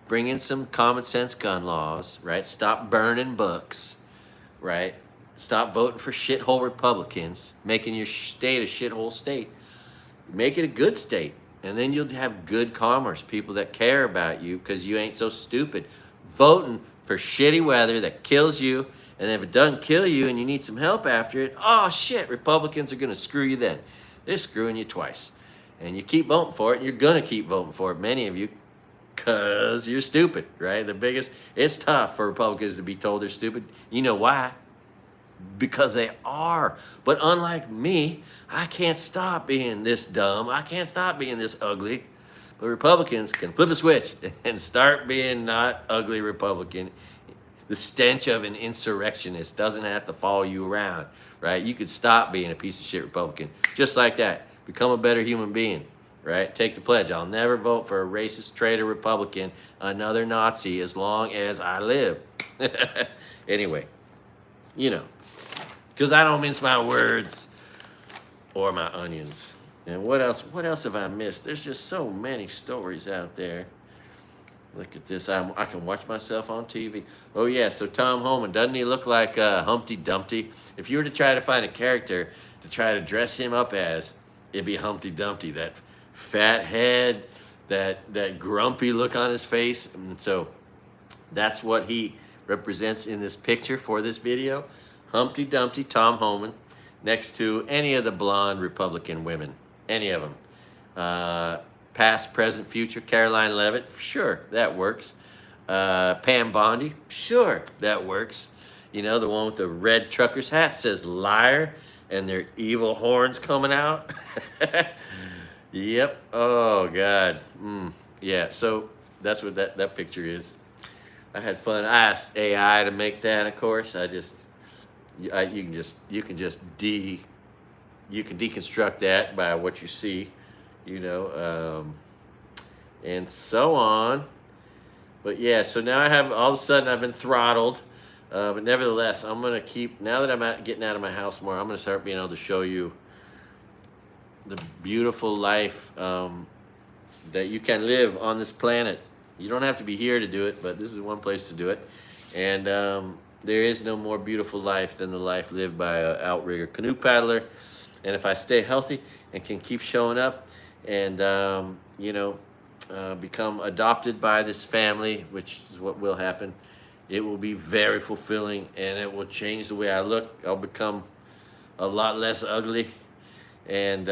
A: bring in some common sense gun laws, right? Stop burning books, right? Stop voting for shithole Republicans, making your state a shithole state. Make it a good state, and then you'll have good commerce, people that care about you because you ain't so stupid. Voting for shitty weather that kills you, and if it doesn't kill you and you need some help after it, oh shit, Republicans are going to screw you then. They're screwing you twice. And you keep voting for it, and you're going to keep voting for it, many of you, because you're stupid, right? It's tough for Republicans to be told they're stupid. You know why? Because they are. But unlike me, I can't stop being this dumb. I can't stop being this ugly. But Republicans can flip a switch and start being not ugly Republican. The stench of an insurrectionist doesn't have to follow you around, right? You could stop being a piece of shit Republican. Just like that. Become a better human being, right? Take the pledge. I'll never vote for a racist traitor Republican, another Nazi, as long as I live. Anyway, you know, because I don't mince my words or my onions. And what else have I missed? There's just so many stories out there. Look at this. I can watch myself on TV. Oh, yeah, so Tom Homan, doesn't he look like Humpty Dumpty? If you were to try to find a character to try to dress him up as, it'd be Humpty Dumpty. That fat head, that grumpy look on his face. And so that's what he represents in this picture for this video. Humpty Dumpty, Tom Homan, next to any of the blonde Republican women. Any of them. Past, present, future. Caroline Leavitt, sure, that works. Pam Bondi, sure, that works. You know, the one with the red trucker's hat says liar, and their evil horns coming out. Yep. Oh, God. Yeah, so that's what that picture is. I had fun. I asked AI to make that, of course. You can deconstruct that by what you see, you know, and so on. But yeah, so now all of a sudden I've been throttled, but nevertheless, I'm gonna keep, now that I'm getting out of my house more, I'm gonna start being able to show you the beautiful life that you can live on this planet. You don't have to be here to do it, but this is one place to do it. And there is no more beautiful life than the life lived by an outrigger canoe paddler. And if I stay healthy and can keep showing up and, you know, become adopted by this family, which is what will happen, it will be very fulfilling, and it will change the way I look. I'll become a lot less ugly. And,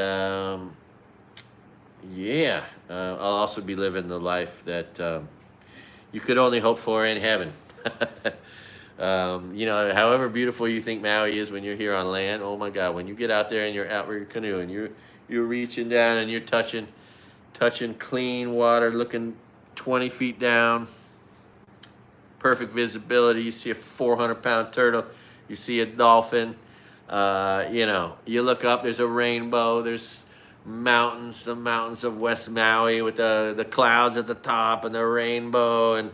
A: yeah, I'll also be living the life that you could only hope for in heaven. You know, however beautiful you think Maui is when you're here on land, oh my God, when you get out there in your outrigger canoe and you're reaching down and you're touching clean water, looking 20 feet down, perfect visibility, you see a 400-pound turtle, you see a dolphin, you know, you look up, there's a rainbow, there's mountains, the mountains of West Maui with the clouds at the top and the rainbow, and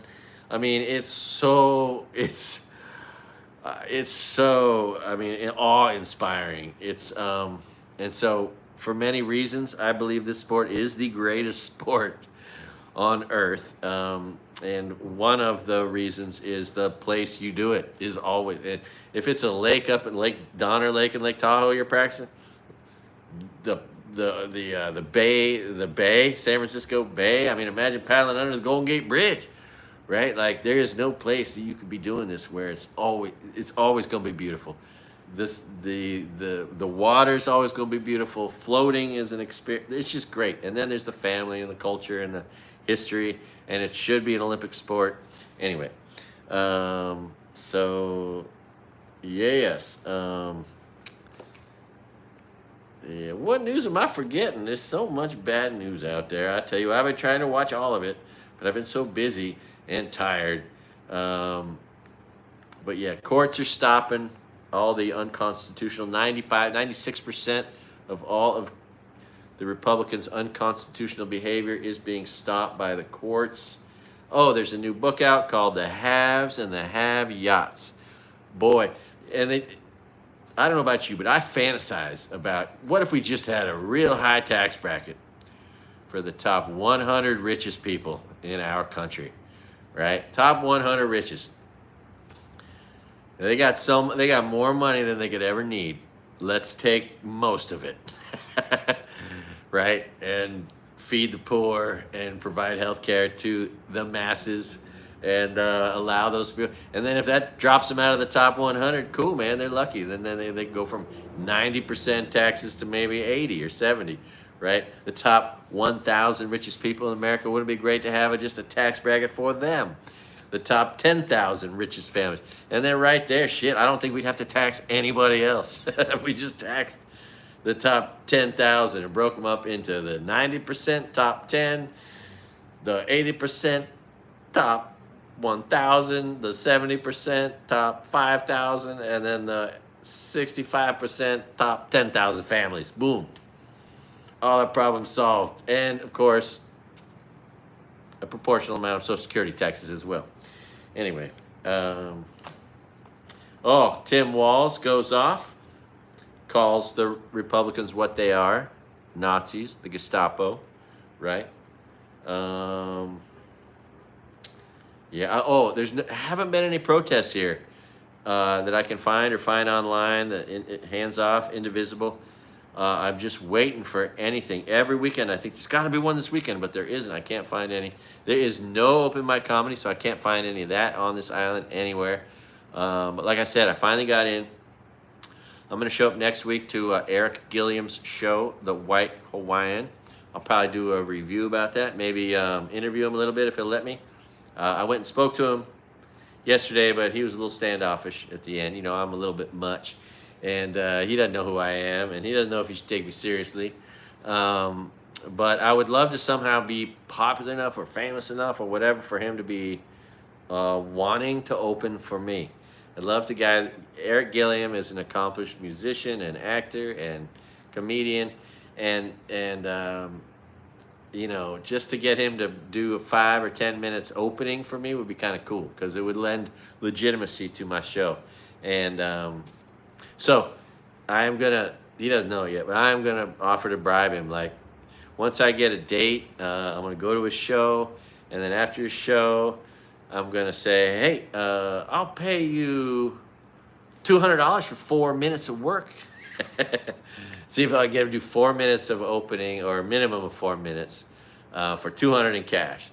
A: I mean, it's so, I mean, awe-inspiring. And so for many reasons, I believe this sport is the greatest sport on earth. And one of the reasons is the place you do it is always, if it's a lake up in Lake Donner Lake in Lake Tahoe you're practicing, the bay, San Francisco Bay. I mean, imagine paddling under the Golden Gate Bridge, right? Like there is no place that you could be doing this where it's always going to be beautiful. The water's always going to be beautiful. Floating is an experience. It's just great. And then there's the family and the culture and the history, and it should be an Olympic sport. Anyway, so yes. Yeah, what news am I forgetting? There's so much bad news out there. I tell you, I've been trying to watch all of it, but I've been so busy and tired. But yeah, courts are stopping all the unconstitutional, 96% of all of the Republicans' unconstitutional behavior is being stopped by the courts. Oh, there's a new book out called The Haves and the Have-Yachts. Boy, and I don't know about you, but I fantasize about what if we just had a real high tax bracket for the top 100 richest people in our country, right? Top 100 richest. They got more money than they could ever need. Let's take most of it, right? And feed the poor and provide health care to the masses and allow those people. And then if that drops them out of the top 100, cool, man, they're lucky. Then they go from 90% taxes to maybe 80 or 70, right? The top 1,000 richest people in America, wouldn't it be great to have just a tax bracket for them? The top 10,000 richest families. And then right there, shit, I don't think we'd have to tax anybody else. We just taxed the top 10,000 and broke them up into the 90% top 10, the 80% top 1,000, the 70% top 5,000, and then the 65% top 10,000 families. Boom. All the problems solved. And of course, a proportional amount of Social Security taxes as well. Anyway, Tim Walz goes off, calls the Republicans what they are, Nazis, the Gestapo, right? Yeah. Haven't been any protests here that I can find online. Hands off, indivisible. I'm just waiting for anything. Every weekend, I think there's got to be one this weekend, but there isn't. I can't find any. There is no open mic comedy, so I can't find any of that on this island anywhere. But like I said, I finally got in. I'm going to show up next week to Eric Gilliam's show, The White Hawaiian. I'll probably do a review about that, maybe interview him a little bit if he'll let me. I went and spoke to him yesterday, but he was a little standoffish at the end. You know, I'm a little bit much. And he doesn't know who I am, and he doesn't know if he should take me seriously. But I would love to somehow be popular enough or famous enough or whatever for him to be wanting to open for me. I'd love to guy. Eric Gilliam is an accomplished musician and actor and comedian, and you know, just to get him to do a 5 or 10 minutes opening for me would be kind of cool because it would lend legitimacy to my show. And so I'm gonna, he doesn't know yet, but I'm gonna offer to bribe him. Like once I get a date, I'm gonna go to his show, and then after his show, I'm gonna say, hey, I'll pay you $200 for 4 minutes of work. See if I can get him to do 4 minutes of opening, or a minimum of 4 minutes, for $200 in cash,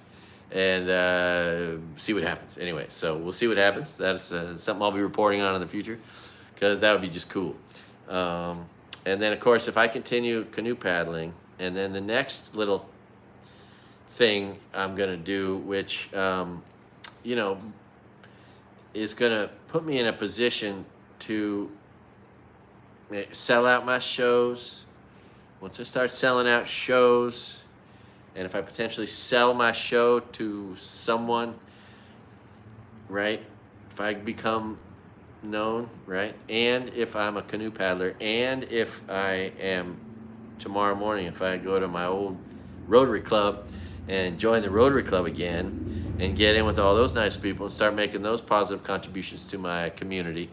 A: and see what happens. Anyway, so we'll see what happens. That's something I'll be reporting on in the future, because that would be just cool. And then, of course, if I continue canoe paddling, and then the next little thing I'm going to do, which, you know, is going to put me in a position to sell out my shows. Once I start selling out shows, and if I potentially sell my show to someone, right, if I become known, right, and if I'm a canoe paddler, and if I am tomorrow morning, if I go to my old Rotary Club and join the Rotary Club again and get in with all those nice people and start making those positive contributions to my community,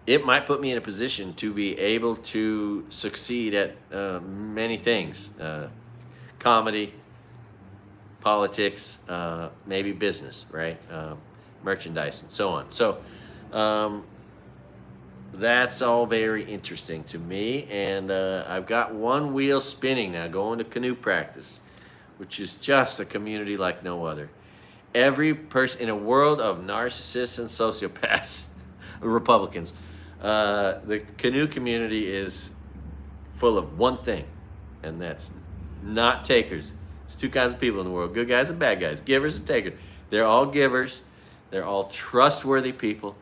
A: it might put me in a position to be able to succeed at many things: comedy, politics, maybe business, right? Merchandise and so on. So that's all very interesting to me. And I've got one wheel spinning now, going to canoe practice, which is just a community like no other. Every person in a world of narcissists and sociopaths, Republicans, the canoe community is full of one thing, and that's not takers. There's two kinds of people in the world, good guys and bad guys, givers and takers. They're all givers. They're all trustworthy people.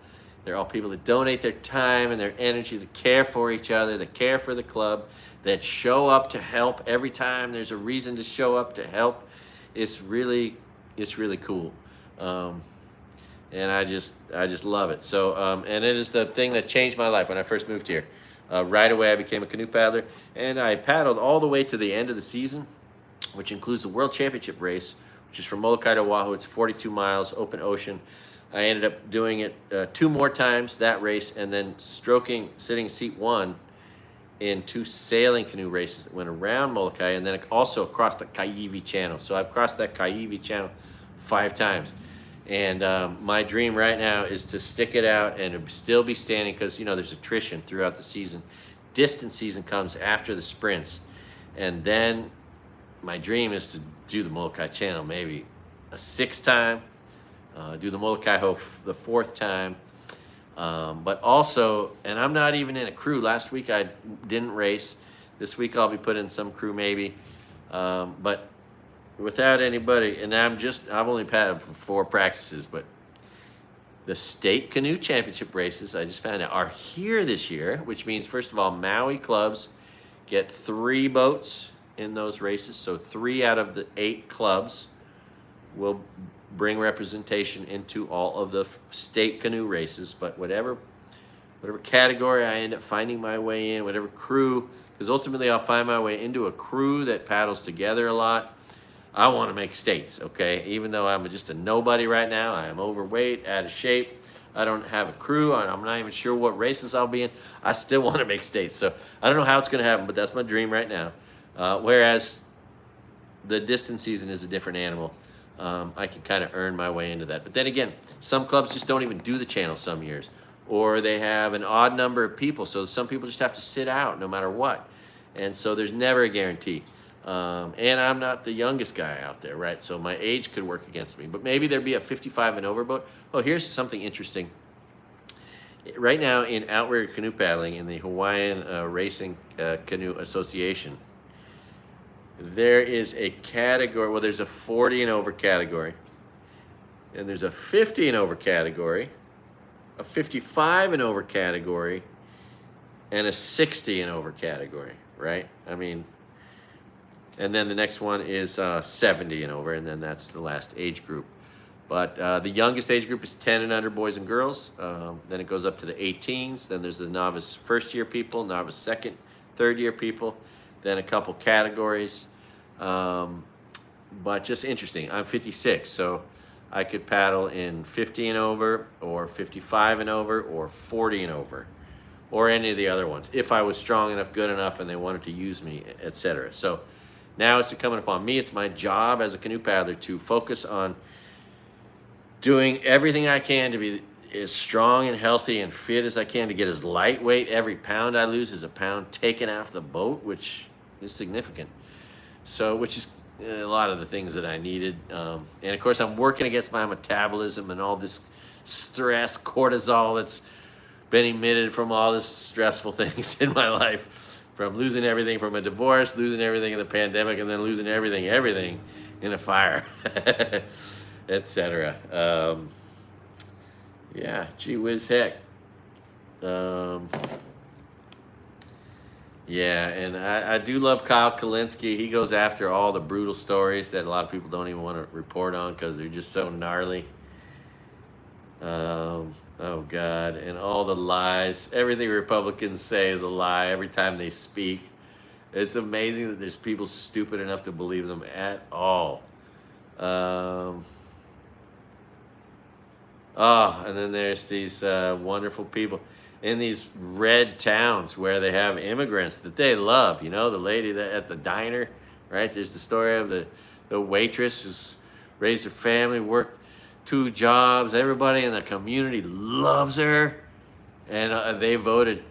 A: They're all people that donate their time and their energy, that care for each other, that care for the club, that show up to help every time there's a reason to show up to help. It's really cool. And I just love it. So, and it is the thing that changed my life when I first moved here. Right away, I became a canoe paddler, and I paddled all the way to the end of the season, which includes the World Championship race, which is from Molokai to Oahu. It's 42 miles, open ocean. I ended up doing it 2 more times, that race, and then sitting seat 1 in 2 sailing canoe races that went around Molokai, and then also across the Kaiwi Channel. So I've crossed that Kaiwi Channel 5 times. And my dream right now is to stick it out and still be standing, because, you know, there's attrition throughout the season. Distance season comes after the sprints. And then my dream is to do the Molokai Channel maybe a 6th time, do the Molokai Ho the 4th time. But also, and I'm not even in a crew. Last week I didn't race. This week I'll be put in some crew maybe. But without anybody, and I've only paddled for 4 practices, but the state canoe championship races, I just found out, are here this year, which means, first of all, Maui clubs get 3 boats in those races. So 3 out of the 8 clubs will bring representation into all of the state canoe races. But whatever category I end up finding my way in, whatever crew, because ultimately I'll find my way into a crew that paddles together a lot. I want to make states, okay? Even though I'm just a nobody right now, I am overweight, out of shape, I don't have a crew, I'm not even sure what races I'll be in, I still want to make states. So I don't know how it's going to happen, but that's my dream right now. Whereas the distance season is a different animal. I can kind of earn my way into that. But then again, some clubs just don't even do the channel some years, or they have an odd number of people, so some people just have to sit out no matter what. And so there's never a guarantee. And I'm not the youngest guy out there, right? So my age could work against me. But maybe there'd be a 55 and over boat. Oh, here's something interesting. Right now in outrigger canoe paddling in the Hawaiian Racing Canoe Association, there is a category, well, there's a 40 and over category, and there's a 50 and over category, a 55 and over category, and a 60 and over category, right? I mean, and then the next one is 70 and over, and then that's the last age group. But the youngest age group is 10 and under boys and girls. Then it goes up to the 18s. Then there's the novice first year people, novice second, third year people, then a couple categories. But just interesting. I'm 56, so I could paddle in 50 and over, or 55 and over, or 40 and over, or any of the other ones, if I was strong enough, good enough, and they wanted to use me, etc. So now it's incumbent upon me. It's my job as a canoe paddler to focus on doing everything I can to be as strong and healthy and fit as I can, to get as lightweight. Every pound I lose is a pound taken off the boat, which is significant. So, which is a lot of the things that I needed. And of course, I'm working against my metabolism and all this stress, cortisol that's been emitted from all this stressful things in my life. From losing everything from a divorce, losing everything in the pandemic, and then losing everything in a fire, etc. Yeah, gee whiz heck. Yeah, and I do love Kyle Kalinske. He goes after all the brutal stories that a lot of people don't even want to report on because they're just so gnarly. Oh God, and all the lies. Everything Republicans say is a lie every time they speak. It's amazing that there's people stupid enough to believe them at all. Oh, and then there's these wonderful people in these red towns where they have immigrants that they love. You know, the lady that at the diner, right? There's the story of the the waitress who's raised her family, worked 2 jobs. Everybody in the community loves her, and they voted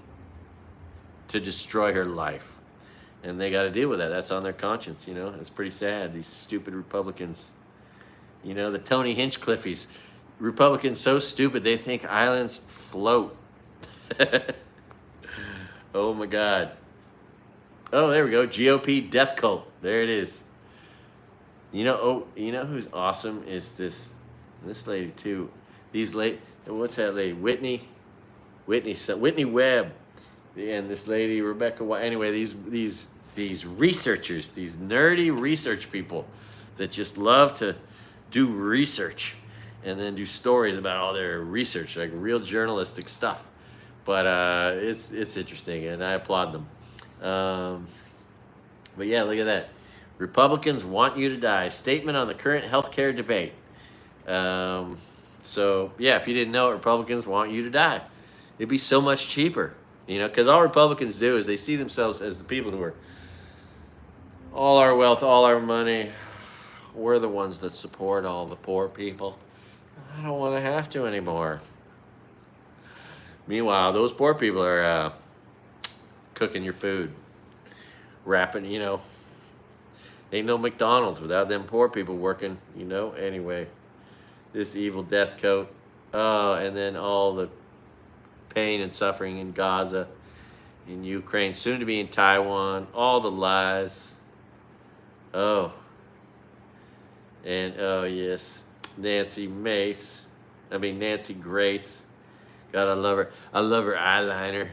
A: to destroy her life, and they got to deal with that. That's on their conscience, you know. It's pretty sad. These stupid Republicans, you know, the Tony Hinchcliffes. Republicans so stupid they think islands float. Oh my God. Oh, there we go. GOP death cult. There it is. You know, oh, you know who's awesome is this lady too. What's that lady? Whitney Webb, and this lady Rebecca White. Anyway, these researchers, these nerdy research people that just love to do research and then do stories about all their research, like real journalistic stuff. But it's interesting, and I applaud them. But yeah, look at that. Republicans want you to die. Statement on the current healthcare debate. So yeah, if you didn't know it, Republicans want you to die. It'd be so much cheaper, you know, because all Republicans do is they see themselves as the people who are all our wealth, all our money. We're the ones that support all the poor people. I don't want to have to anymore. Meanwhile, those poor people are cooking your food, wrapping, you know. Ain't no McDonald's without them poor people working, you know. Anyway, this evil death coat. Oh, and then all the pain and suffering in Gaza, in Ukraine, soon to be in Taiwan, all the lies. Oh. And, oh, yes, Nancy Grace. God, I love her. I love her eyeliner.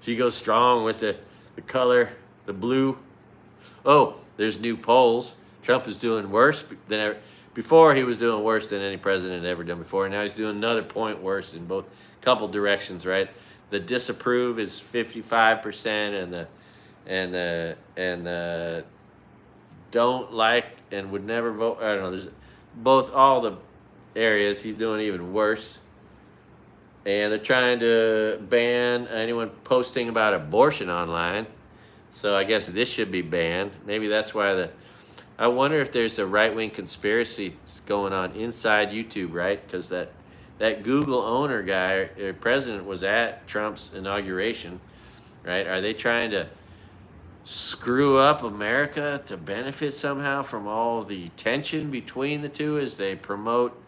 A: She goes strong with the color, the blue. Oh, there's new polls. Trump is doing worse than ever. Before, he was doing worse than any president had ever done before. Now he's doing another point worse in both couple directions, right? The disapprove is 55%, and the don't like and would never vote. I don't know. There's all the areas he's doing even worse. And they're trying to ban anyone posting about abortion online. So I guess this should be banned. Maybe that's why I wonder if there's a right-wing conspiracy going on inside YouTube, right? Because that Google owner guy, president, was at Trump's inauguration, right? Are they trying to screw up America to benefit somehow from all the tension between the two as they promote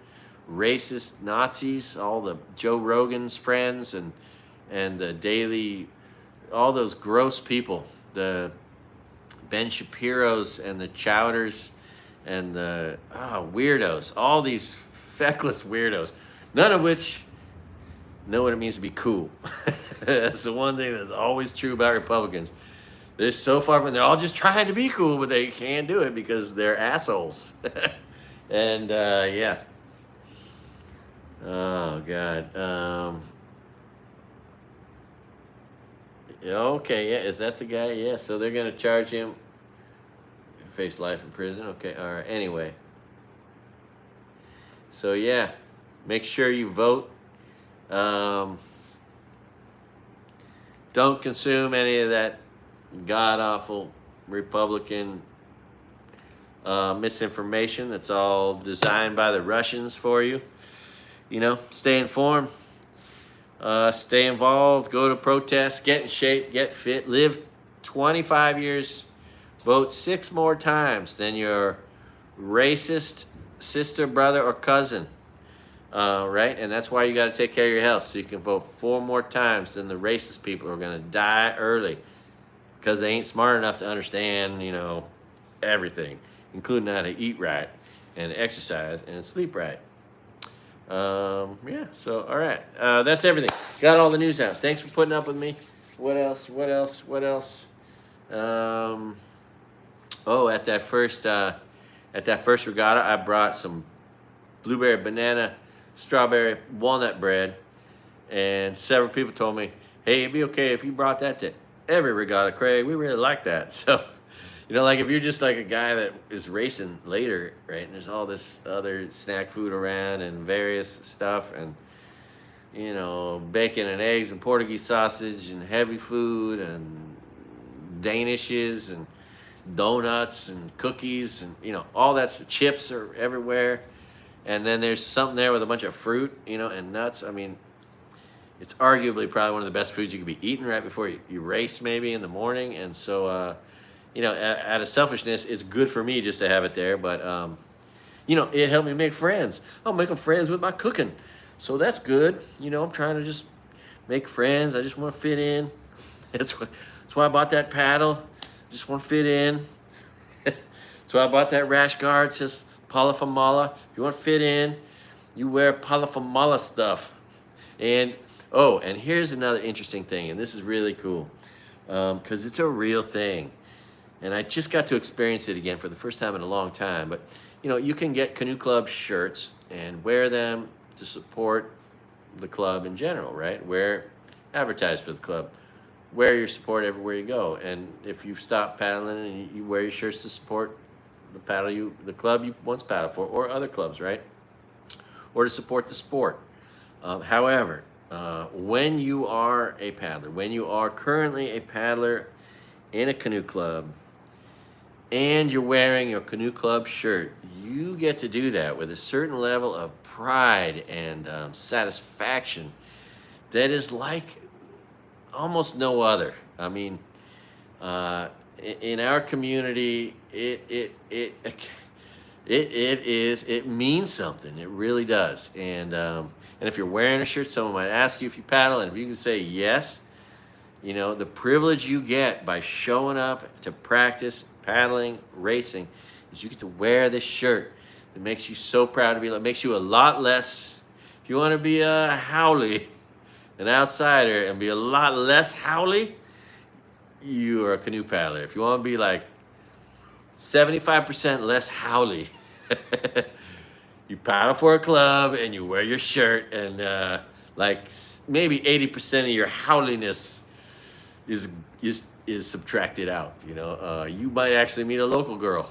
A: racist Nazis, all the Joe Rogan's friends and the Daily, all those gross people, the Ben Shapiro's and the Chowders and the weirdos, all these feckless weirdos, none of which know what it means to be cool. That's the one thing that's always true about Republicans. They're so far from, they're all just trying to be cool, but they can't do it because they're assholes. And yeah. Oh, God. Okay, yeah, is that the guy? Yeah, so they're going to charge him, face life in prison. Okay, all right, anyway. So, yeah, make sure you vote. Don't consume any of that god-awful Republican misinformation that's all designed by the Russians for you. You know, stay informed, stay involved, go to protests, get in shape, get fit, live 25 years, vote 6 more times than your racist sister, brother, or cousin, right? And that's why you got to take care of your health, so you can vote 4 more times than the racist people who are going to die early because they ain't smart enough to understand, you know, everything, including how to eat right and exercise and sleep right. Yeah, so, all right. That's everything. Got all the news out. Thanks for putting up with me. What else? Oh, at that first regatta, I brought some blueberry, banana, strawberry, walnut bread, and several people told me, hey, it'd be okay if you brought that to every regatta, Craig. We really like that. So, you know, like if you're just like a guy that is racing later, right, and there's all this other snack food around and various stuff and, you know, bacon and eggs and Portuguese sausage and heavy food and Danishes and donuts and cookies and, you know, all that's chips are everywhere. And then there's something there with a bunch of fruit, you know, and nuts. I mean, it's arguably probably one of the best foods you could be eating right before you race, maybe in the morning. And so, you know, out of selfishness, it's good for me just to have it there. But, you know, it helped me make friends. I'm making friends with my cooking. So that's good. You know, I'm trying to just make friends. I just want to fit in. That's why I bought that paddle. Just want to fit in. So I bought that rash guard. It says Palafamala. If you want to fit in, you wear Palafamala stuff. And, oh, and here's another interesting thing. And this is really cool because it's a real thing. And I just got to experience it again for the first time in a long time. But, you know, you can get Canoe Club shirts and wear them to support the club in general, right? Advertise for the club. Wear your support everywhere you go. And if you stop paddling and you wear your shirts to support the club you once paddled for, or other clubs, right? Or to support the sport. However, when you are a paddler, when you are currently a paddler in a canoe club, and you're wearing your Canoe Club shirt, you get to do that with a certain level of pride and satisfaction that is like almost no other. I mean, in our community, it means something. It really does. And if you're wearing a shirt, someone might ask you if you paddle, and if you can say yes, you know, the privilege you get by showing up to practice paddling, racing, is you get to wear this shirt. It makes you so proud to be. It makes you a lot less. If you want to be a howly, an outsider, and be a lot less howly, you are a canoe paddler. If you want to be like 75% less howly, you paddle for a club and you wear your shirt, and like maybe 80% of your howliness is subtracted out. You know, you might actually meet a local girl.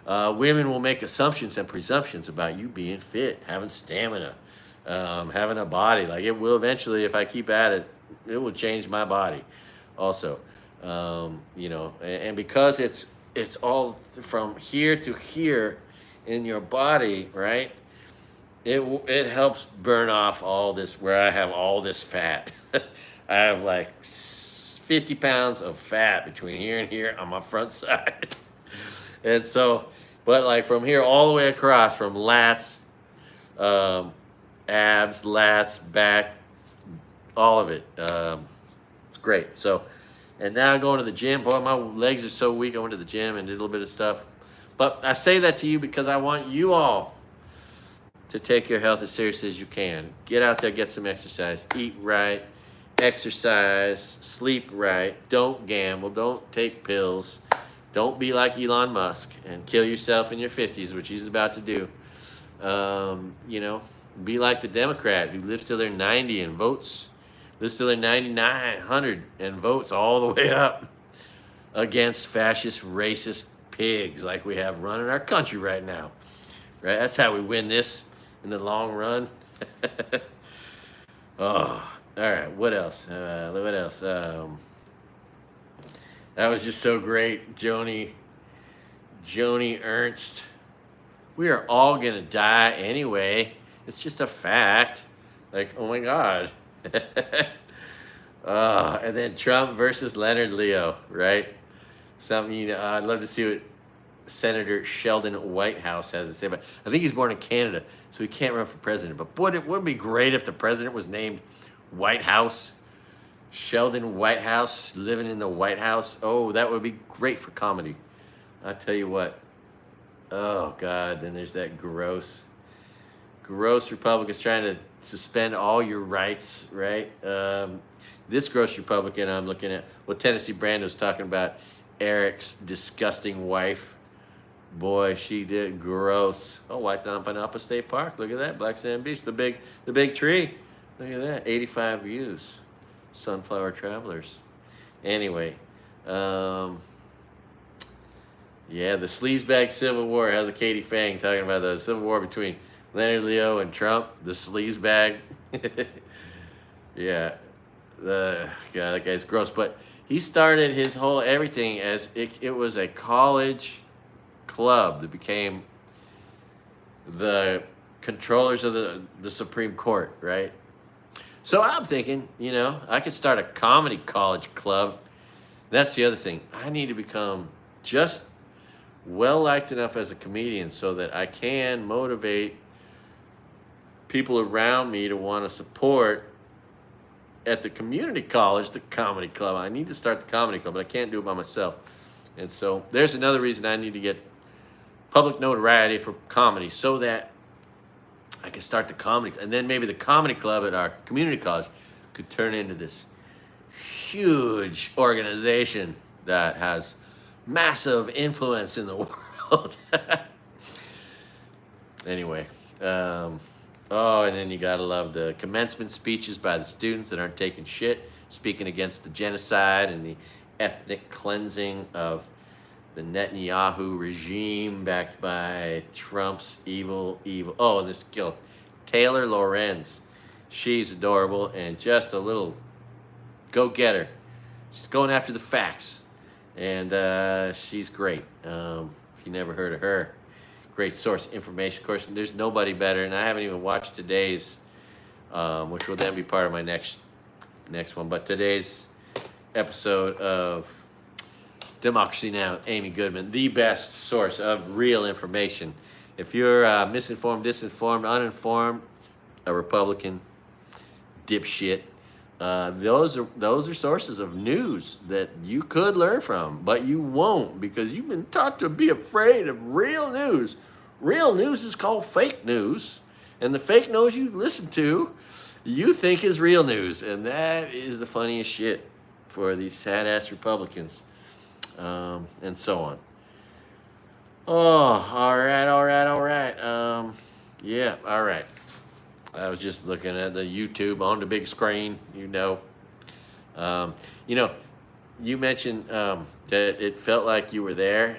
A: Women will make assumptions and presumptions about you being fit, having stamina, having a body. Like, it will eventually, if I keep at it, it will change my body also. You know, and because it's all from here to here in your body, right? It helps burn off all this, where I have all this fat. I have like 50 pounds of fat between here and here on my front side. And so, but like from here all the way across, from lats, abs, lats, back, all of it. It's great. So, and now I'm going to the gym. Boy, my legs are so weak. I went to the gym and did a little bit of stuff. But I say that to you because I want you all to take your health as seriously as you can. Get out there, get some exercise, eat right, exercise, sleep right, don't gamble, don't take pills, don't be like Elon Musk and kill yourself in your 50s, which he's about to do. You know, be like the Democrat who lives till they're 90 and votes, lives till they're 99, 100 and votes all the way up against fascist, racist pigs like we have running our country right now. Right? That's how we win this in the long run. Oh. All right, what else? What else? That was just so great. Joni Ernst. We are all going to die anyway. It's just a fact. Like, oh my God. And then Trump versus Leonard Leo, right? Something, you know, I'd love to see what Senator Sheldon Whitehouse has to say about it. I think he's born in Canada, so he can't run for president. But boy, it would be great if the president was named White House. Sheldon Whitehouse, living in the White House. Oh, that would be great for comedy. I'll tell you what. Oh, God. Then there's that gross Republicans trying to suspend all your rights, right? This gross Republican I'm looking at, well, Tennessee Brando's talking about Eric's disgusting wife. Boy, she did gross. Oh, Waitanapa State Park. Look at that. Black Sand Beach. The big tree. Look at that. 85 views. Sunflower Travelers. Anyway. Yeah, the sleazebag Civil War. How's a Katie Fang talking about the Civil War between Leonard Leo and Trump? The sleazebag. Yeah. God, that guy's gross. But He started his whole everything as it was a college club that became the controllers of the Supreme Court, right? So I'm thinking, you know, I could start a comedy college club. That's the other thing. I need to become just well-liked enough as a comedian so that I can motivate people around me to want to support at the community college, the comedy club. I need to start the comedy club, but I can't do it by myself. And so there's another reason I need to get public notoriety for comedy so that I can start the comedy, and then maybe the comedy club at our community college could turn into this huge organization that has massive influence in the world. Anyway, oh, and then you gotta love the commencement speeches by the students that aren't taking shit, speaking against the genocide and the ethnic cleansing of the Netanyahu regime backed by Trump's evil. Oh, and this girl, Taylor Lorenz. She's adorable and just a little go-getter. She's going after the facts. And she's great. If you never heard of her, great source of information. Of course, there's nobody better. And I haven't even watched today's, which will then be part of my next one. But today's episode of Democracy Now! With Amy Goodman, the best source of real information. If you're misinformed, disinformed, uninformed, a Republican, dipshit, those are sources of news that you could learn from, but you won't because you've been taught to be afraid of real news. Real news is called fake news, and the fake news you listen to, you think is real news, and that is the funniest shit for these sad-ass Republicans. And so on. Oh, all right. Yeah, all right. I was just looking at the YouTube on the big screen, you know. You mentioned that it felt like you were there.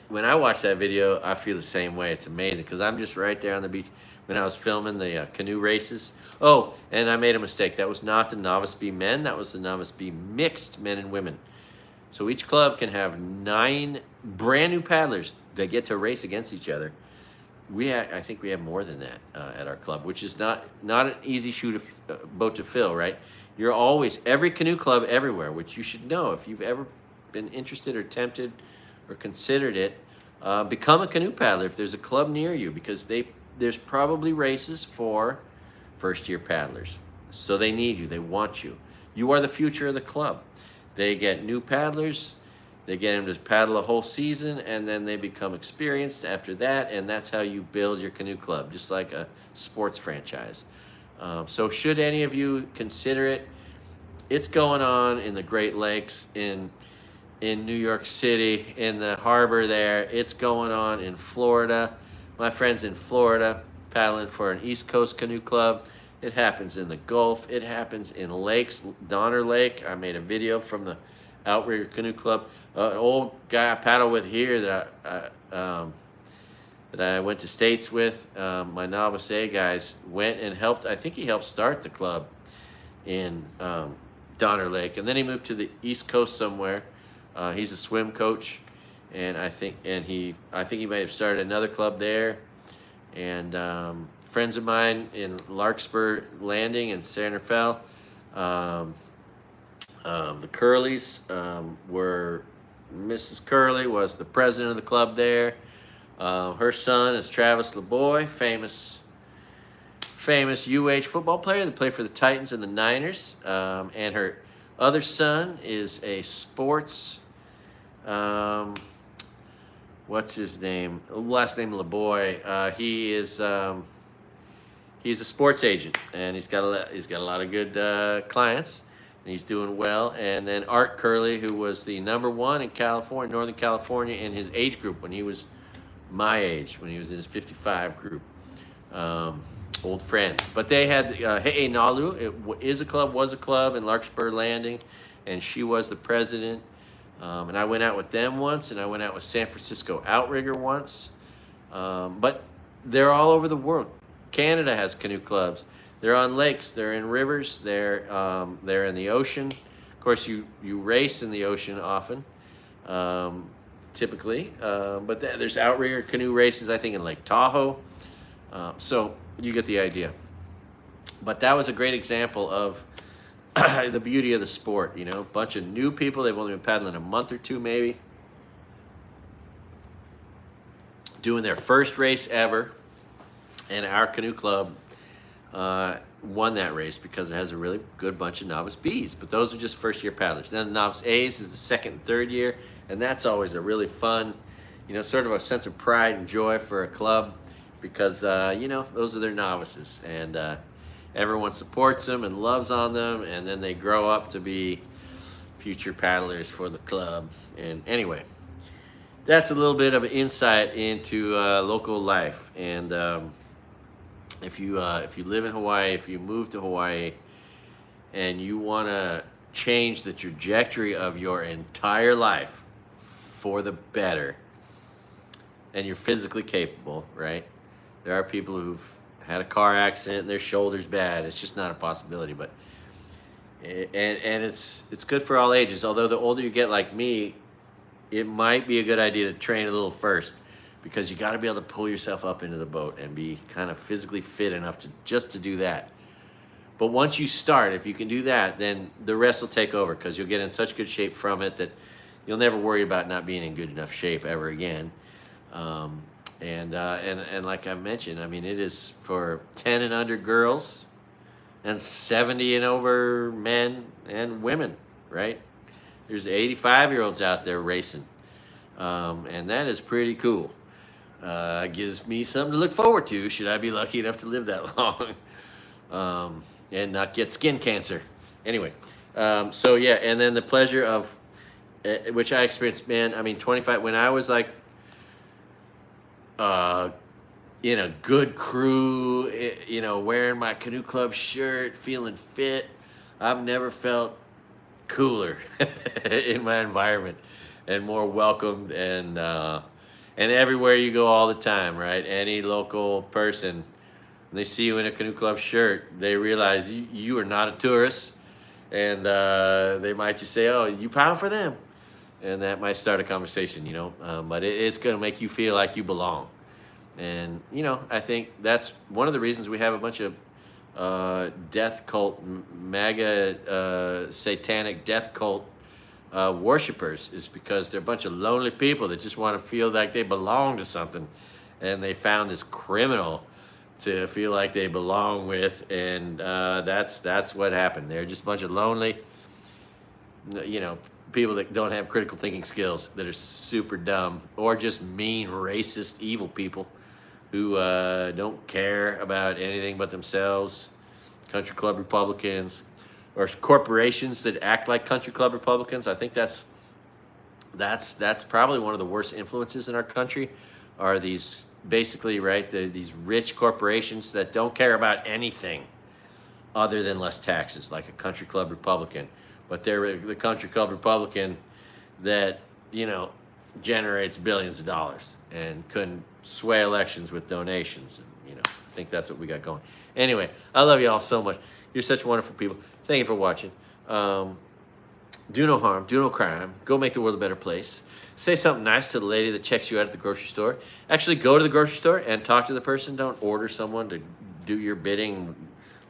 A: When I watch that video, I feel the same way. It's amazing because I'm just right there on the beach when I was filming the canoe races. Oh, and I made a mistake. That was not the Novice B men. That was the Novice B mixed men and women. So each club can have 9 brand new paddlers that get to race against each other. I think we have more than that at our club, which is not an easy boat to fill, right? You're always, every canoe club everywhere, which you should know if you've ever been interested or tempted or considered it, become a canoe paddler if there's a club near you, because there's probably races for first-year paddlers. So they need you, they want you. You are the future of the club. They get new paddlers, they get them to paddle a whole season, and then they become experienced after that, and that's how you build your canoe club, just like a sports franchise. So should any of you consider it, it's going on in the Great Lakes, in New York City, in the harbor there. It's going on in Florida. My friends in Florida paddling for an East Coast Canoe Club. It happens in the Gulf. It happens in lakes. Donner Lake. I made a video from the Outrigger Canoe Club. An old guy I paddle with here that I went to States with. My Novice A guys went and helped. I think he helped start the club in Donner Lake, and then he moved to the East Coast somewhere. He's a swim coach, and I think he might have started another club there. And friends of mine in Larkspur Landing and Santa Fe, the Curleys were, Mrs. Curley was the president of the club there. Her son is Travis LeBoy, famous UH football player that played for the Titans and the Niners. And her other son is a sports, what's his name? Last name LeBoy. He's a sports agent, and he's got a lot of good clients, and he's doing well. And then Art Curley, who was the #1 in California, Northern California, in his age group when he was my age, when he was in his 55 group. Old friends. But they had Hey Nalu, was a club in Larkspur Landing, and she was the president. And I went out with them once, and I went out with San Francisco Outrigger once. But they're all over the world. Canada has canoe clubs. They're on lakes. They're in rivers. They're in the ocean. Of course, you race in the ocean often, typically, but there's outrigger canoe races, I think, in Lake Tahoe. So you get the idea. But that was a great example of the beauty of the sport. You know, a bunch of new people. They've only been paddling a month or two, maybe, doing their first race ever, and our canoe club won that race because it has a really good bunch of novice Bs. But those are just first-year paddlers. Then the novice As is the second and third year, and that's always a really fun, you know, sort of a sense of pride and joy for a club because, you know, those are their novices, and everyone supports them and loves on them, and then they grow up to be future paddlers for the club. And anyway, that's a little bit of an insight into local life. And if you live in Hawaii, if you move to Hawaii, and you want to change the trajectory of your entire life for the better, and you're physically capable, right? There are people who've had a car accident and their shoulder's bad. It's just not a possibility. But and it's good for all ages. Although the older you get, like me, it might be a good idea to train a little first, because you got to be able to pull yourself up into the boat and be kind of physically fit enough to just to do that. But once you start, if you can do that, then the rest will take over, because you'll get in such good shape from it that you'll never worry about not being in good enough shape ever again. And like I mentioned, I mean, it is for 10 and under girls and 70 and over men and women, right? There's 85-year-olds out there racing, and that is pretty cool. Gives me something to look forward to, should I be lucky enough to live that long, and not get skin cancer. Anyway, so yeah, and then the pleasure of, which I experienced, man, I mean, 25, when I was like, in a good crew, you know, wearing my canoe club shirt, feeling fit, I've never felt cooler in my environment and more welcomed, and everywhere you go all the time, right? Any local person, when they see you in a canoe club shirt, they realize you are not a tourist, and they might just say, oh, you paddle for them? And that might start a conversation, you know, but it's going to make you feel like you belong. And, you know, I think that's one of the reasons we have a bunch of death cult, MAGA, satanic death cult worshipers, is because they're a bunch of lonely people that just want to feel like they belong to something. And they found this criminal to feel like they belong with, and that's what happened. They're just a bunch of lonely, you know, people that don't have critical thinking skills, that are super dumb, or just mean, racist, evil people who don't care about anything but themselves. Country club Republicans, or corporations that act like country club Republicans. I think that's probably one of the worst influences in our country, are these, basically, right, these rich corporations that don't care about anything other than less taxes, like a country club Republican. But they're the country club Republican that, you know, generates billions of dollars and couldn't sway elections with donations. And, you know, I think that's what we got going. Anyway, I love you all so much. You're such wonderful people. Thank you for watching. Do no harm, do no crime. Go make the world a better place. Say something nice to the lady that checks you out at the grocery store. Actually, go to the grocery store and talk to the person. Don't order someone to do your bidding,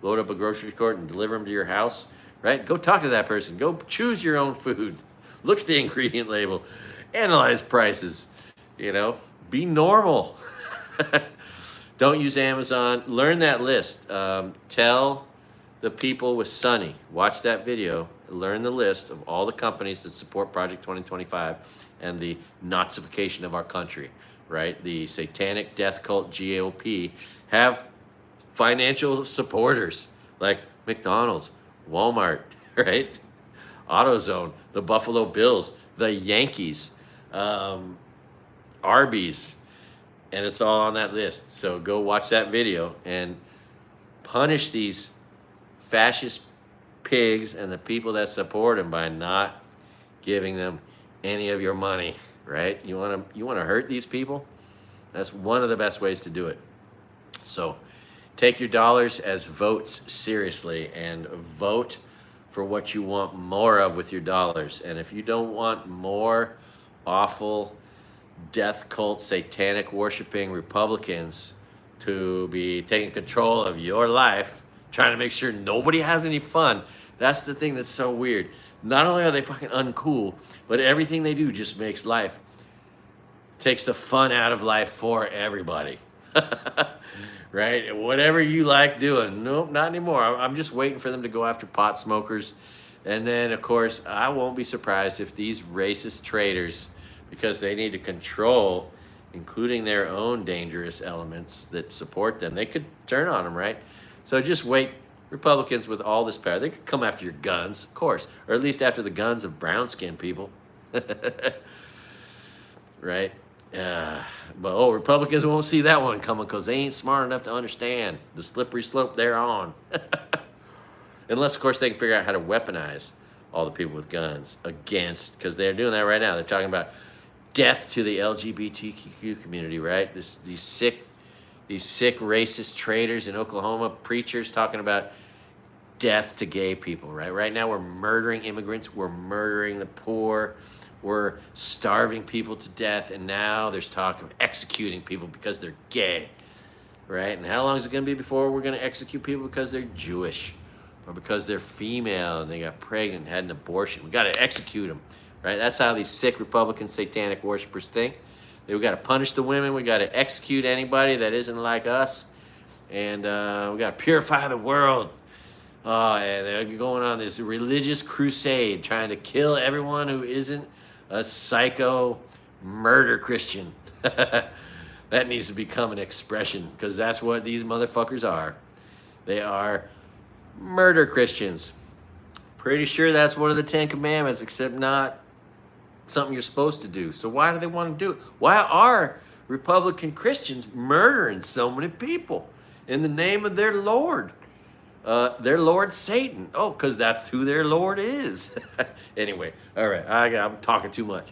A: load up a grocery cart and deliver them to your house, right? Go talk to that person. Go choose your own food. Look at the ingredient label. Analyze prices. You know, be normal. Don't use Amazon. Learn that list. Tell the people with Sunny, watch that video, learn the list of all the companies that support Project 2025 and the Nazification of our country, right? The satanic death cult GOP have financial supporters like McDonald's, Walmart, right? AutoZone, the Buffalo Bills, the Yankees, Arby's, and it's all on that list. So go watch that video and punish these fascist pigs and the people that support them by not giving them any of your money, right? You want to hurt these people? That's one of the best ways to do it. So take your dollars as votes seriously and vote for what you want more of with your dollars. And if you don't want more awful death cult, satanic worshiping Republicans to be taking control of your life, trying to make sure nobody has any fun. That's the thing that's so weird. Not only are they fucking uncool, but everything they do just makes life, takes the fun out of life for everybody. Right? Whatever you like doing. Nope, not anymore. I'm just waiting for them to go after pot smokers. And then, of course, I won't be surprised if these racist traitors, because they need to control, including their own dangerous elements that support them, they could turn on them, right? So just wait. Republicans with all this power, they could come after your guns, of course, or at least after the guns of brown-skinned people. Right? But Republicans won't see that one coming because they ain't smart enough to understand the slippery slope they're on. Unless, of course, they can figure out how to weaponize all the people with guns against, because they're doing that right now. They're talking about death to the LGBTQ community, right? These sick racist traitors in Oklahoma, preachers talking about death to gay people, right? Right now we're murdering immigrants, we're murdering the poor, we're starving people to death, and now there's talk of executing people because they're gay, right? And how long is it going to be before we're going to execute people because they're Jewish or because they're female and they got pregnant and had an abortion? We got to execute them, right? That's how these sick Republican satanic worshipers think. We got to punish the women. We got to execute anybody that isn't like us, and we got to purify the world. And they're going on this religious crusade, trying to kill everyone who isn't a psycho murder Christian. That needs to become an expression, because that's what these motherfuckers are. They are murder Christians. Pretty sure that's one of the 10 Commandments, except not something you're supposed to do. So why do they want to do it? Why are Republican Christians murdering so many people in the name of their Lord? Their Lord Satan. Oh, because that's who their Lord is. Anyway, all right, I'm talking too much.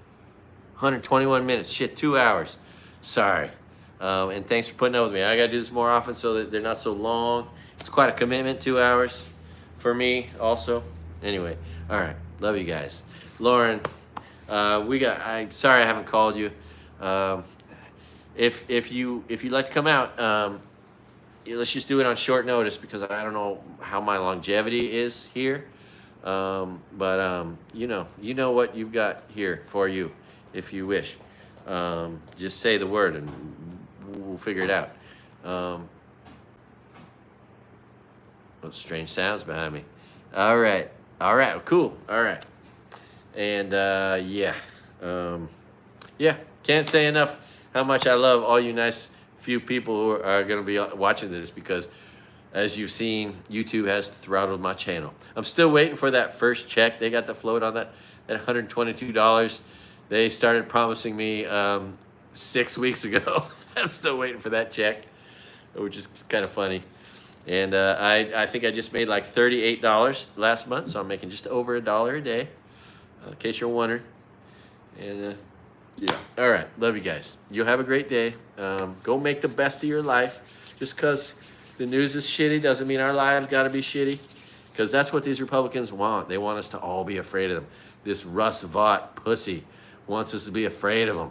A: 121 minutes, shit, 2 hours. Sorry. And thanks for putting up with me. I got to do this more often so that they're not so long. It's quite a commitment, 2 hours for me also. Anyway, all right, love you guys. Lauren, I'm sorry I haven't called you. If you'd like to come out, let's just do it on short notice, because I don't know how my longevity is here. But you know what you've got here for you, if you wish. Just say the word and we'll figure it out. Those strange sounds behind me. All right, cool. All right. And yeah, can't say enough how much I love all you nice few people who are going to be watching this, because as you've seen, YouTube has throttled my channel. I'm still waiting for that first check. They got the float on that $122. They started promising me 6 weeks ago. I'm still waiting for that check, which is kind of funny. And I think I just made like $38 last month, so I'm making just over $1 a day, in case you're wondering. And yeah, all right, love you guys. You'll have a great day. Go make the best of your life. Just because the news is shitty doesn't mean our lives got to be shitty, because that's what these Republicans want. They want us to all be afraid of them. This Russ Vought pussy wants us to be afraid of him,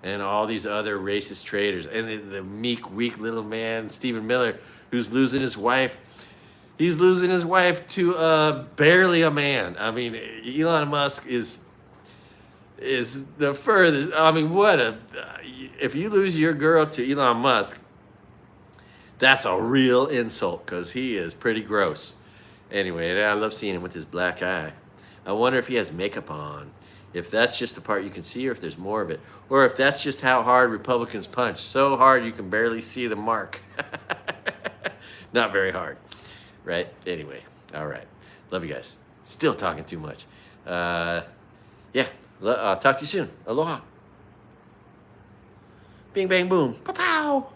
A: and all these other racist traitors, and the meek, weak little man, Stephen Miller, who's losing his wife. He's losing his wife to barely a man. I mean, Elon Musk is the furthest. I mean, if you lose your girl to Elon Musk, that's a real insult, because he is pretty gross. Anyway, I love seeing him with his black eye. I wonder if he has makeup on, if that's just the part you can see, or if there's more of it, or if that's just how hard Republicans punch. So hard you can barely see the mark. Not very hard, right? Anyway, all right. Love you guys. Still talking too much. Yeah, talk to you soon. Aloha. Bing, bang, boom. Pow, pow.